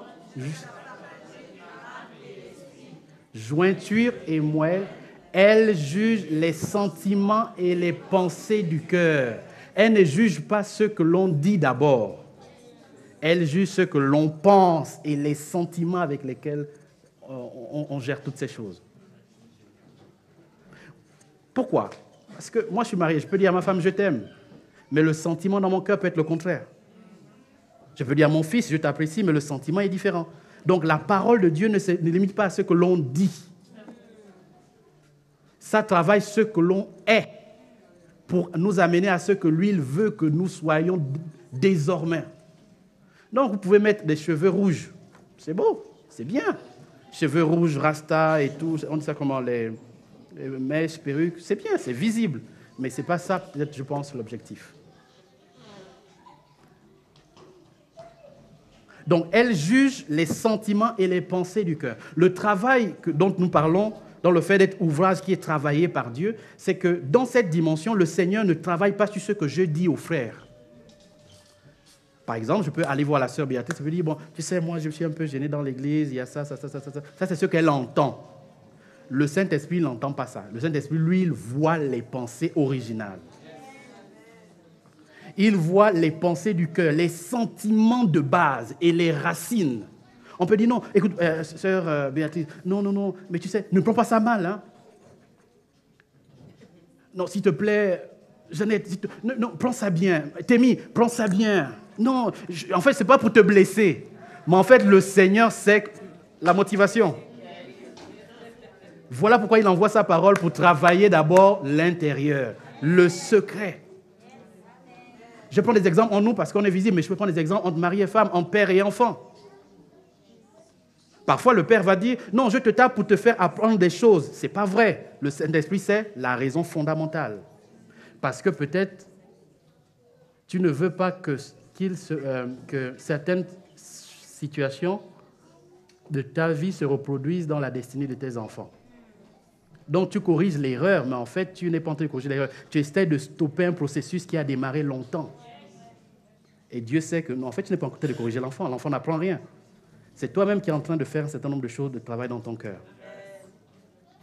jointure et moelle. Elle juge les sentiments et les pensées du cœur. Elle ne juge pas ce que l'on dit d'abord. Elle juge ce que l'on pense et les sentiments avec lesquels on gère toutes ces choses. Pourquoi? Parce que moi, je suis marié, je peux dire à ma femme, je t'aime. Mais le sentiment dans mon cœur peut être le contraire. Je peux dire à mon fils, je t'apprécie, mais le sentiment est différent. Donc, la parole de Dieu ne limite pas à ce que l'on dit. Ça travaille ce que l'on est pour nous amener à ce que lui, il veut que nous soyons désormais. Donc, vous pouvez mettre des cheveux rouges. C'est beau, c'est bien. Cheveux rouges, rasta et tout. On dit ça comment, les mèches, perruques. C'est bien, c'est visible. Mais ce n'est pas ça, peut-être, je pense, l'objectif. Donc, elle juge les sentiments et les pensées du cœur. Le travail dont nous parlons, dans le fait d'être ouvrage qui est travaillé par Dieu, c'est que dans cette dimension, le Seigneur ne travaille pas sur ce que je dis aux frères. Par exemple, je peux aller voir la sœur Béatrice et lui dire, bon, tu sais, moi, je suis un peu gêné dans l'église, il y a ça. Ça, c'est ce qu'elle entend. Le Saint-Esprit n'entend pas ça. Le Saint-Esprit, lui, il voit les pensées originales. Il voit les pensées du cœur, les sentiments de base et les racines. On peut dire, non, écoute, sœur Béatrice, non, mais tu sais, ne prends pas ça mal. Hein. Non, s'il te plaît, Jeannette, non, prends ça bien. Témi, prends ça bien. Non, en fait, ce n'est pas pour te blesser. Mais en fait, le Seigneur sait la motivation. Voilà pourquoi il envoie sa parole pour travailler d'abord l'intérieur, le secret. Je prends des exemples en nous parce qu'on est visible, mais je peux prendre des exemples entre mari et femme, entre père et enfant. Parfois, le père va dire, non, je te tape pour te faire apprendre des choses. Ce n'est pas vrai. Le Saint-Esprit, c'est la raison fondamentale. Parce que peut-être, tu ne veux pas que certaines situations de ta vie se reproduisent dans la destinée de tes enfants. Donc, tu corriges l'erreur, mais en fait, tu n'es pas en train de corriger l'erreur. Tu essaies de stopper un processus qui a démarré longtemps. Et Dieu sait que, non, en fait, tu n'es pas en train de corriger l'enfant. L'enfant n'apprend rien. C'est toi-même qui es en train de faire un certain nombre de choses, de travail dans ton cœur.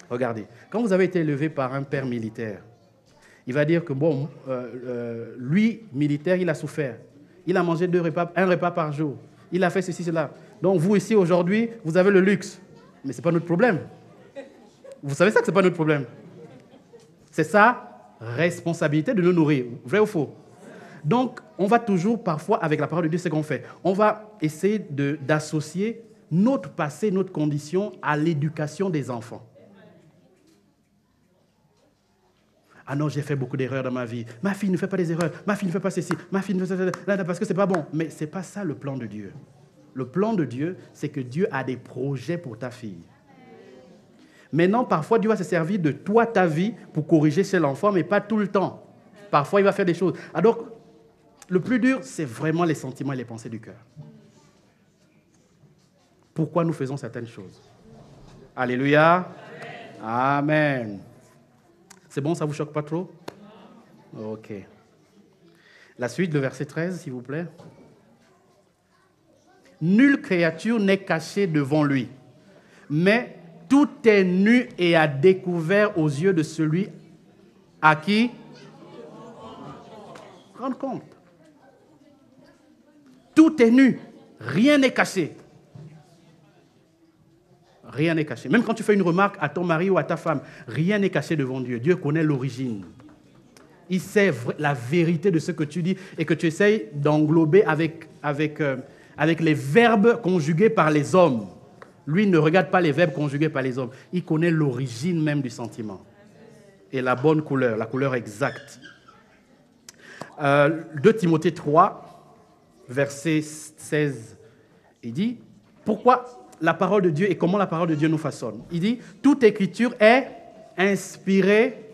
Regardez, quand vous avez été élevé par un père militaire, il va dire que, bon, lui, militaire, il a souffert. Il a mangé un repas par jour. Il a fait ceci, cela. Donc vous ici aujourd'hui, vous avez le luxe. Mais ce n'est pas notre problème. Vous savez ça que ce n'est pas notre problème. C'est sa responsabilité de nous nourrir. Vrai ou faux? Donc, on va toujours, parfois, avec la parole de Dieu, c'est ce qu'on fait. On va essayer d'associer notre passé, notre condition à l'éducation des enfants. Ah non, j'ai fait beaucoup d'erreurs dans ma vie. Ma fille ne fait pas des erreurs. Ma fille ne fait pas ceci. Ma fille ne fait pas ça parce que ce n'est pas bon. Mais ce n'est pas ça le plan de Dieu. Le plan de Dieu, c'est que Dieu a des projets pour ta fille. Maintenant, parfois, Dieu va se servir de toi, ta vie, pour corriger chez l'enfant, mais pas tout le temps. Parfois, il va faire des choses. Alors, le plus dur, c'est vraiment les sentiments et les pensées du cœur. Pourquoi nous faisons certaines choses? Alléluia. Amen. C'est bon, ça ne vous choque pas trop? Ok. La suite, le verset 13, s'il vous plaît. Nulle créature n'est cachée devant lui, mais tout est nu et à découvert aux yeux de celui à qui rendre compte. Tout est nu, rien n'est caché. Rien n'est caché. Même quand tu fais une remarque à ton mari ou à ta femme, rien n'est caché devant Dieu. Dieu connaît l'origine. Il sait la vérité de ce que tu dis et que tu essayes d'englober avec les verbes conjugués par les hommes. Lui ne regarde pas les verbes conjugués par les hommes. Il connaît l'origine même du sentiment. Et la bonne couleur, la couleur exacte. 2 Timothée 3, verset 16, il dit, pourquoi la parole de Dieu et comment la parole de Dieu nous façonne. Il dit, toute écriture est inspirée.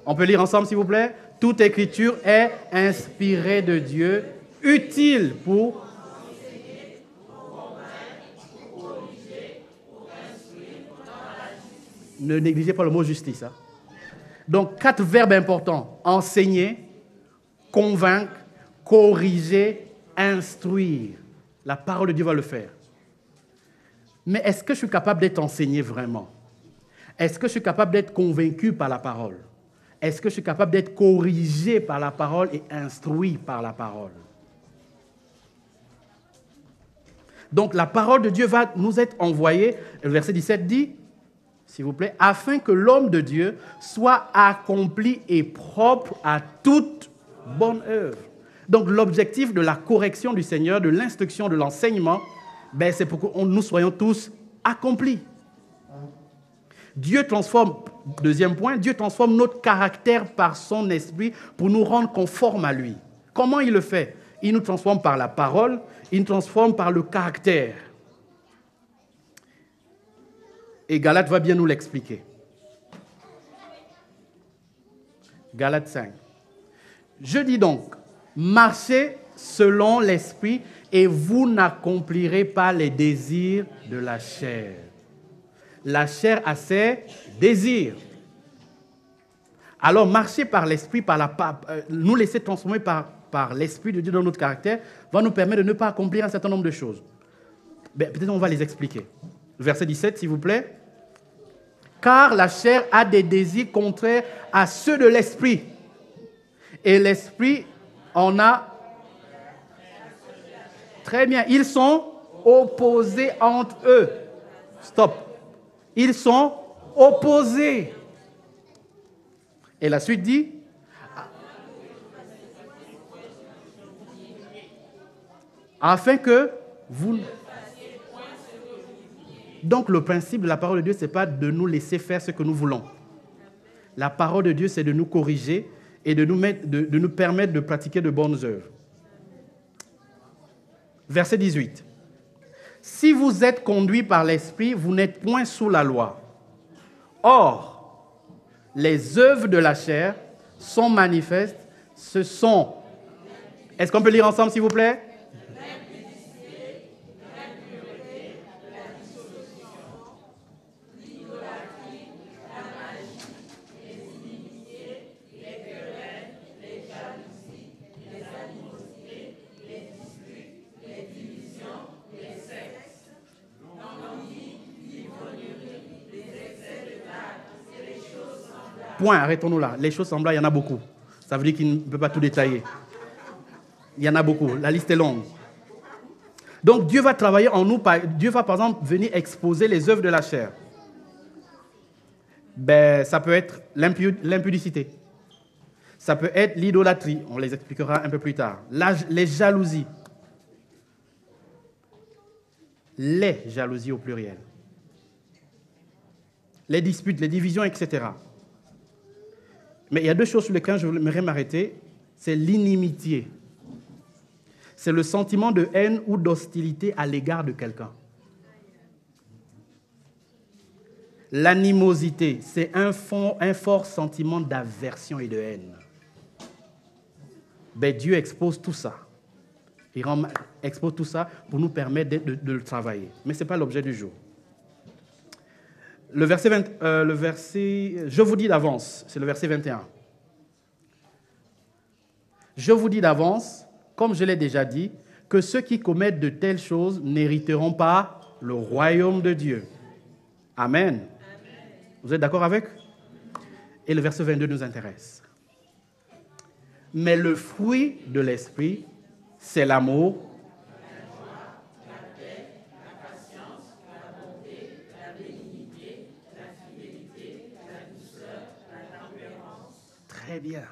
On peut lire ensemble, s'il vous plaît. Toute écriture est inspirée de Dieu, utile pour enseigner, pour convaincre, pour corriger, pour instruire dans la justice. Ne négligez pas le mot justice. Hein. Donc, 4 verbes importants. Enseigner, convaincre, corriger, instruire. La parole de Dieu va le faire. Mais est-ce que je suis capable d'être enseigné vraiment? Est-ce que je suis capable d'être convaincu par la parole? Est-ce que je suis capable d'être corrigé par la parole et instruit par la parole? Donc la parole de Dieu va nous être envoyée, le verset 17 dit, s'il vous plaît, afin que l'homme de Dieu soit accompli et propre à toute bonne œuvre. Donc l'objectif de la correction du Seigneur, de l'instruction, de l'enseignement, c'est pour que nous soyons tous accomplis. Dieu transforme, deuxième point, Dieu transforme notre caractère par son esprit pour nous rendre conformes à lui. Comment il le fait? Il nous transforme par la parole, il nous transforme par le caractère. Et Galates va bien nous l'expliquer. Galates 5. Je dis donc, marchez selon l'esprit et vous n'accomplirez pas les désirs de la chair. La chair a ses désirs. Alors, marcher par l'esprit, nous laisser transformer par l'esprit de Dieu dans notre caractère, va nous permettre de ne pas accomplir un certain nombre de choses. Peut-être on va les expliquer. Verset 17, s'il vous plaît. Car la chair a des désirs contraires à ceux de l'esprit. Et l'esprit en a... Très bien. Ils sont opposés entre eux. Stop. Ils sont opposés. Et la suite dit, afin que vous... Donc le principe de la parole de Dieu, ce n'est pas de nous laisser faire ce que nous voulons. La parole de Dieu, c'est de nous corriger et de nous permettre de pratiquer de bonnes œuvres. Verset 18. Si vous êtes conduits par l'Esprit, vous n'êtes point sous la loi. Or, les œuvres de la chair sont manifestes. Ce sont... Est-ce qu'on peut lire ensemble, s'il vous plaît? Point, arrêtons-nous là. Les choses semblables, il y en a beaucoup. Ça veut dire qu'il ne peut pas tout détailler. Il y en a beaucoup. La liste est longue. Donc Dieu va travailler en nous, Dieu va par exemple venir exposer les œuvres de la chair. Ça peut être l'impudicité. Ça peut être l'idolâtrie, on les expliquera un peu plus tard. Les jalousies. Les jalousies au pluriel. Les disputes, les divisions, etc. Mais il y a deux choses sur lesquelles je voudrais m'arrêter. C'est l'inimitié. C'est le sentiment de haine ou d'hostilité à l'égard de quelqu'un. L'animosité, c'est un fort sentiment d'aversion et de haine. Dieu expose tout ça. Il expose tout ça pour nous permettre de le travailler. Mais ce n'est pas l'objet du jour. Le verset, je vous dis d'avance, c'est le verset 21. Je vous dis d'avance, comme je l'ai déjà dit, que ceux qui commettent de telles choses n'hériteront pas le royaume de Dieu. Amen. Vous êtes d'accord avec? Et le verset 22 nous intéresse. Mais le fruit de l'esprit, c'est l'amour, la joie, la paix, la patience, la bonté, la bénignité, la fidélité, la douceur, la tempérance. Très bien.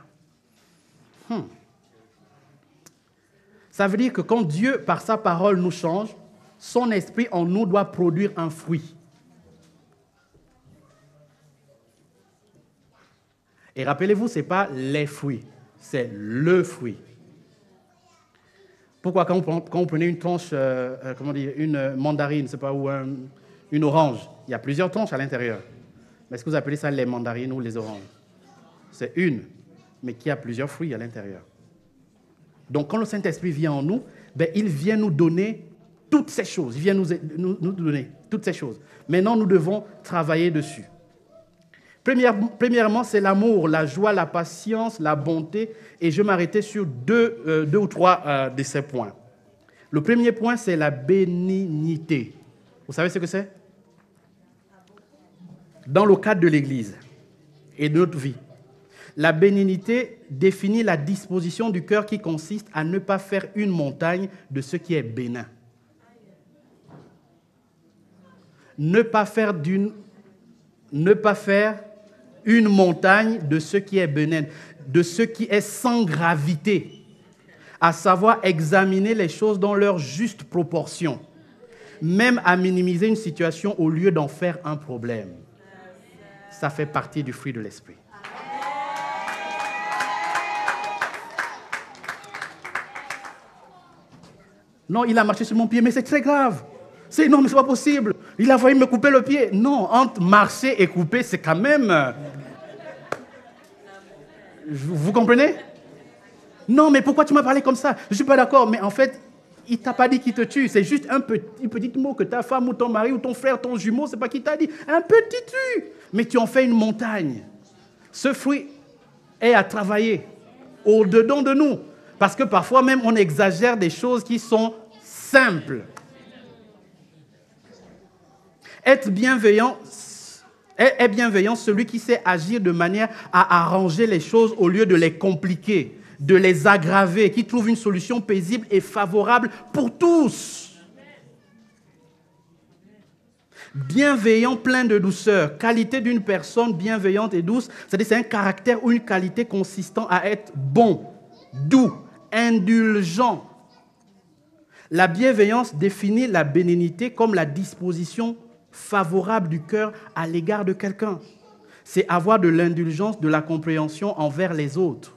Ça veut dire que quand Dieu, par sa parole, nous change, son esprit en nous doit produire un fruit. Et rappelez-vous, ce n'est pas les fruits, c'est le fruit. Pourquoi quand vous prenez une tranche, une mandarine, c'est pas, ou une orange, il y a plusieurs tranches à l'intérieur. Mais est-ce que vous appelez ça les mandarines ou les oranges? C'est une, mais qui a plusieurs fruits à l'intérieur. Donc quand le Saint-Esprit vient en nous, il vient nous donner toutes ces choses. Il vient nous donner toutes ces choses. Maintenant, nous devons travailler dessus. Premièrement, c'est l'amour, la joie, la patience, la bonté. Et je vais m'arrêter sur deux ou trois de ces points. Le premier point, c'est la bénignité. Vous savez ce que c'est? Dans le cadre de l'Église et de notre vie, la bénignité définit la disposition du cœur qui consiste à ne pas faire une montagne de ce qui est bénin. Ne pas faire une montagne de ce qui est bénin, de ce qui est sans gravité, à savoir examiner les choses dans leur juste proportion, même à minimiser une situation au lieu d'en faire un problème. Ça fait partie du fruit de l'esprit. Non, il a marché sur mon pied, mais c'est très grave. Non, mais c'est pas possible. Il a failli me couper le pied. Non, entre marcher et couper, c'est quand même... Vous comprenez? Non, mais pourquoi tu m'as parlé comme ça? Je ne suis pas d'accord, mais en fait, il ne t'a pas dit qu'il te tue. C'est juste un petit mot que ta femme ou ton mari ou ton frère, ton jumeau, c'est pas qui t'a dit. Un petit tue. Mais tu en fais une montagne. Ce fruit est à travailler au-dedans de nous. Parce que parfois même, on exagère des choses qui sont simples. Être bienveillant, est bienveillant celui qui sait agir de manière à arranger les choses au lieu de les compliquer, de les aggraver, qui trouve une solution paisible et favorable pour tous. Bienveillant, plein de douceur. Qualité d'une personne bienveillante et douce, c'est-à-dire c'est un caractère ou une qualité consistant à être bon, doux, indulgent. La bienveillance définit la bénignité comme la disposition favorable du cœur à l'égard de quelqu'un. C'est avoir de l'indulgence, de la compréhension envers les autres.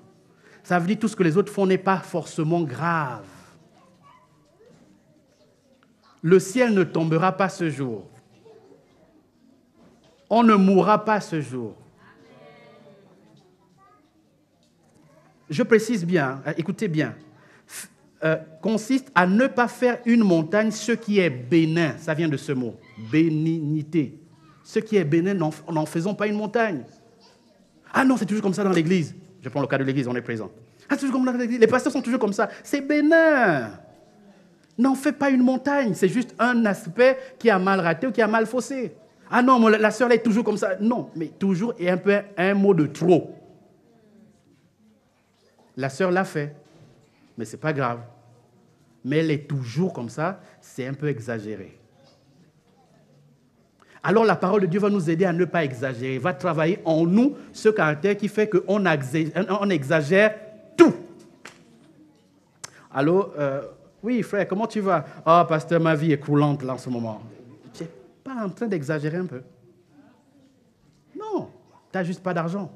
Ça veut dire que tout ce que les autres font n'est pas forcément grave. Le ciel ne tombera pas ce jour. On ne mourra pas ce jour. Je précise bien, écoutez bien, consiste à ne pas faire une montagne ce qui est bénin. Ça vient de ce mot, bénignité. Ce qui est bénin, n'en faisons pas une montagne. Ah non, c'est toujours comme ça dans l'église. Je prends le cas de l'église, on est présent. Ah, c'est toujours comme ça dans l'église. Les pasteurs sont toujours comme ça. C'est bénin. N'en fais pas une montagne. C'est juste un aspect qui a mal raté ou qui a mal faussé. Ah non, la sœur est toujours comme ça. Non, mais toujours est un peu un mot de trop. La sœur l'a fait, mais ce n'est pas grave. mais elle est toujours comme ça, c'est un peu exagéré. Alors la parole de Dieu va nous aider à ne pas exagérer, va travailler en nous ce caractère qui fait qu'on exagère tout. Allô, oui frère, comment tu vas? Oh pasteur, ma vie est coulante là en ce moment. Tu n'es pas en train d'exagérer un peu? Non, tu n'as juste pas d'argent.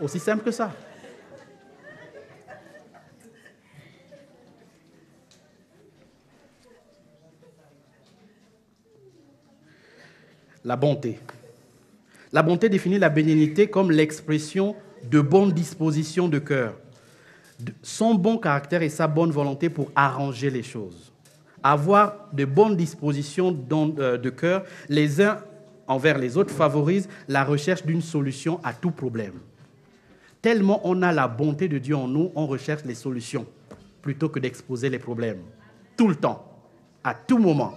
Aussi simple que ça. La bonté. La bonté définit la bénignité comme l'expression de bonne disposition de cœur, son bon caractère et sa bonne volonté pour arranger les choses. Avoir de bonnes dispositions de cœur les uns envers les autres favorise la recherche d'une solution à tout problème. Tellement on a la bonté de Dieu en nous, on recherche les solutions plutôt que d'exposer les problèmes. Tout le temps, à tout moment.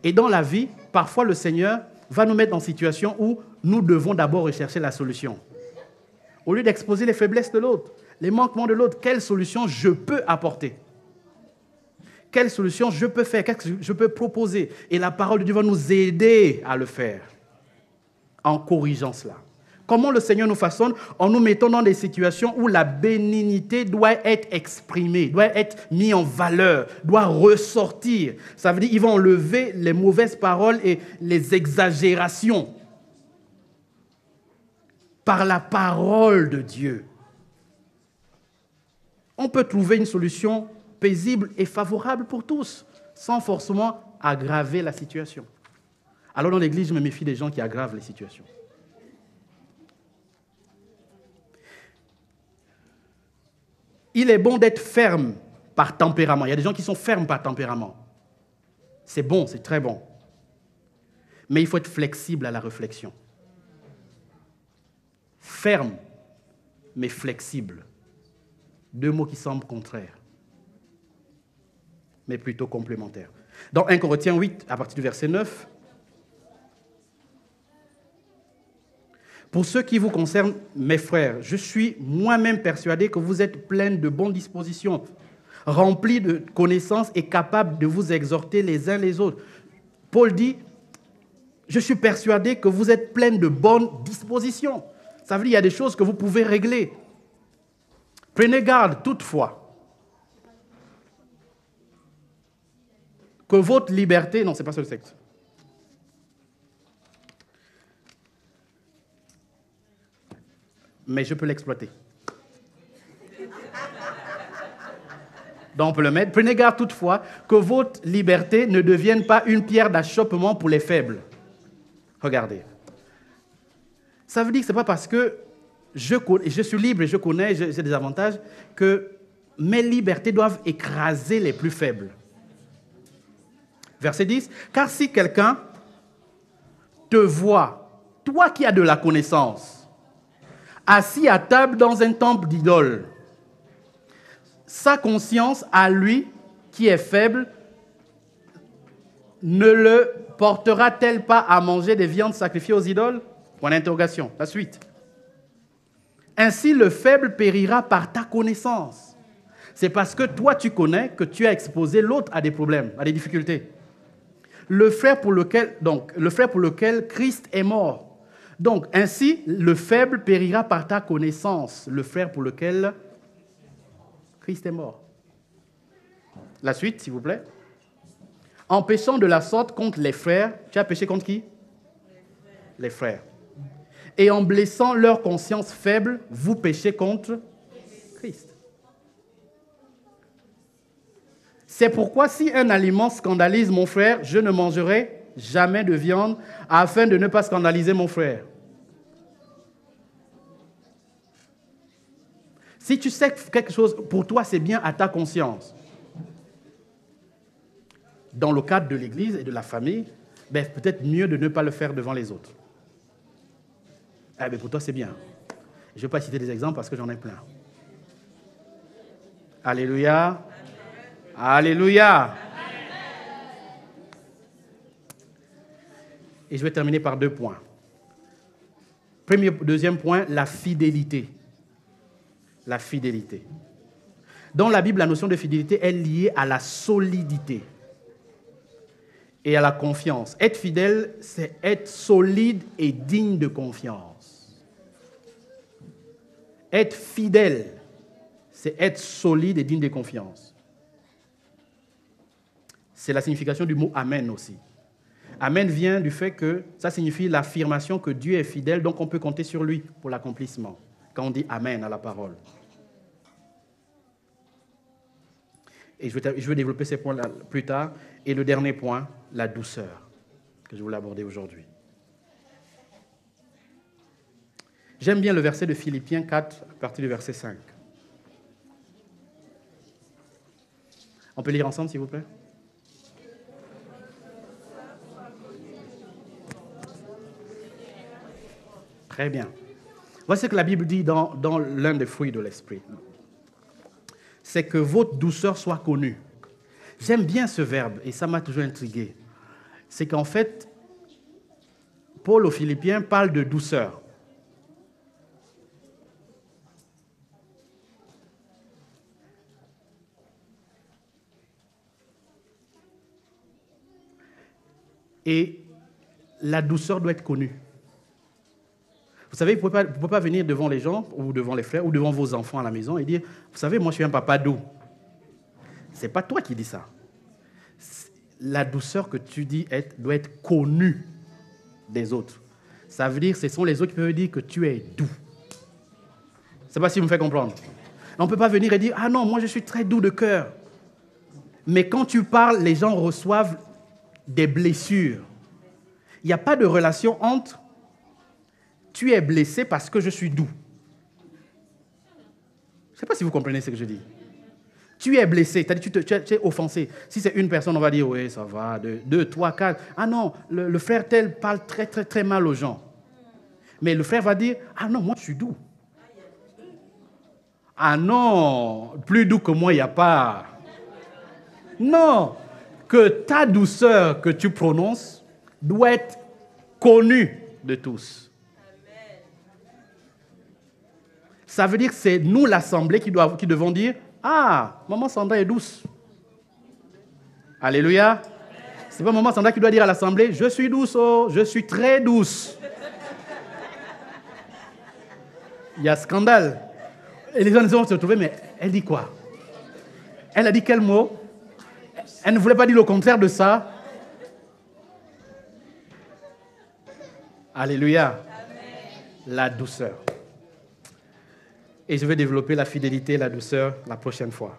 Et dans la vie, parfois le Seigneur va nous mettre en situation où nous devons d'abord rechercher la solution. Au lieu d'exposer les faiblesses de l'autre, les manquements de l'autre, quelle solution je peux apporter? Quelle solution je peux faire? Qu'est-ce que je peux proposer? Et la parole de Dieu va nous aider à le faire en corrigeant cela. Comment le Seigneur nous façonne? En nous mettant dans des situations où la bénignité doit être exprimée, doit être mise en valeur, doit ressortir. Ça veut dire qu'il va enlever les mauvaises paroles et les exagérations par la parole de Dieu. On peut trouver une solution paisible et favorable pour tous, sans forcément aggraver la situation. Alors dans l'Église, je me méfie des gens qui aggravent les situations. Il est bon d'être ferme par tempérament. Il y a des gens qui sont fermes par tempérament. C'est bon, c'est très bon. Mais il faut être flexible à la réflexion. Ferme, mais flexible. Deux mots qui semblent contraires, mais plutôt complémentaires. Dans 1 Corinthiens 8, à partir du verset 9, pour ce qui vous concerne, mes frères, je suis moi-même persuadé que vous êtes pleins de bonnes dispositions, remplis de connaissances et capables de vous exhorter les uns les autres. Paul dit, je suis persuadé que vous êtes pleins de bonnes dispositions. Ça veut dire qu'il y a des choses que vous pouvez régler. Prenez garde toutefois que votre liberté... Non, ce n'est pas ça le texte. Mais je peux l'exploiter. Donc on peut le mettre. Prenez garde toutefois que votre liberté ne devienne pas une pierre d'achoppement pour les faibles. Regardez. Ça veut dire que ce n'est pas parce que je suis libre et je connais, j'ai des avantages, que mes libertés doivent écraser les plus faibles. Verset 10. Car si quelqu'un te voit, toi qui as de la connaissance, assis à table dans un temple d'idole, sa conscience à lui, qui est faible, ne le portera-t-elle pas à manger des viandes sacrifiées aux idoles? Point d'interrogation. La suite. Ainsi, le faible périra par ta connaissance. C'est parce que toi, tu connais que tu as exposé l'autre à des problèmes, à des difficultés. Le frère pour lequel Christ est mort. Donc, ainsi, le faible périra par ta connaissance, le frère pour lequel Christ est mort. La suite, s'il vous plaît. En péchant de la sorte contre les frères, tu as péché contre qui? Les frères. Et en blessant leur conscience faible, vous péchez contre Christ. C'est pourquoi si un aliment scandalise mon frère, je ne mangerai jamais de viande afin de ne pas scandaliser mon frère. Si tu sais que quelque chose pour toi c'est bien à ta conscience, dans le cadre de l'Église et de la famille, ben, peut-être mieux de ne pas le faire devant les autres. Eh bien, pour toi c'est bien. Je ne vais pas citer des exemples parce que j'en ai plein. Alléluia. Alléluia. Et je vais terminer par 2 points. Deuxième point, la fidélité. la fidélité. Dans la Bible, la notion de fidélité est liée à la solidité et à la confiance. Être fidèle, c'est être solide et digne de confiance. Être fidèle, c'est être solide et digne de confiance. C'est la signification du mot « Amen » aussi. Amen vient du fait que ça signifie l'affirmation que Dieu est fidèle, donc on peut compter sur lui pour l'accomplissement, quand on dit Amen à la parole. Et je vais développer ces points-là plus tard. Et le dernier point, la douceur, que je voulais aborder aujourd'hui. J'aime bien le verset de Philippiens 4, à partir du verset 5. On peut lire ensemble, s'il vous plaît? Très bien. Voici ce que la Bible dit dans l'un des fruits de l'esprit. C'est que votre douceur soit connue. J'aime bien ce verbe et ça m'a toujours intrigué. C'est qu'en fait, Paul aux Philippiens parle de douceur. Et la douceur doit être connue. Vous savez, vous ne pouvez pas venir devant les gens, ou devant les frères, ou devant vos enfants à la maison et dire « Vous savez, moi je suis un papa doux ». Ce n'est pas toi qui dis ça. La douceur que tu dis doit être connue des autres. Ça veut dire que ce sont les autres qui peuvent dire que tu es doux. Je ne sais pas si vous me faites comprendre. On ne peut pas venir et dire « Ah non, moi je suis très doux de cœur ». Mais quand tu parles, les gens reçoivent des blessures. Il n'y a pas de relation entre « tu es blessé parce que je suis doux ». Je ne sais pas si vous comprenez ce que je dis. Tu es blessé, c'est-à-dire tu es offensé. Si c'est une personne, on va dire, oui, ça va, 2, 3, 4. Ah non, le frère tel parle très, très, très mal aux gens. Mais le frère va dire, ah non, moi je suis doux. Ah non, plus doux que moi, il n'y a pas. Non, que ta douceur que tu prononces doit être connue de tous. Ça veut dire que c'est nous, l'Assemblée, qui devons dire « Ah, maman Sandra est douce. » Alléluia. Ce n'est pas maman Sandra qui doit dire à l'Assemblée « Je suis douce, oh, je suis très douce. » Il y a scandale. Et les gens vont se retrouver, mais elle dit quoi? Elle a dit quel mot? Elle ne voulait pas dire le contraire de ça. Alléluia. La douceur. Et je vais développer la fidélité et la douceur la prochaine fois.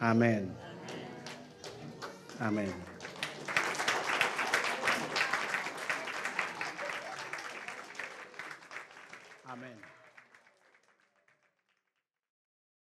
Amen. Amen.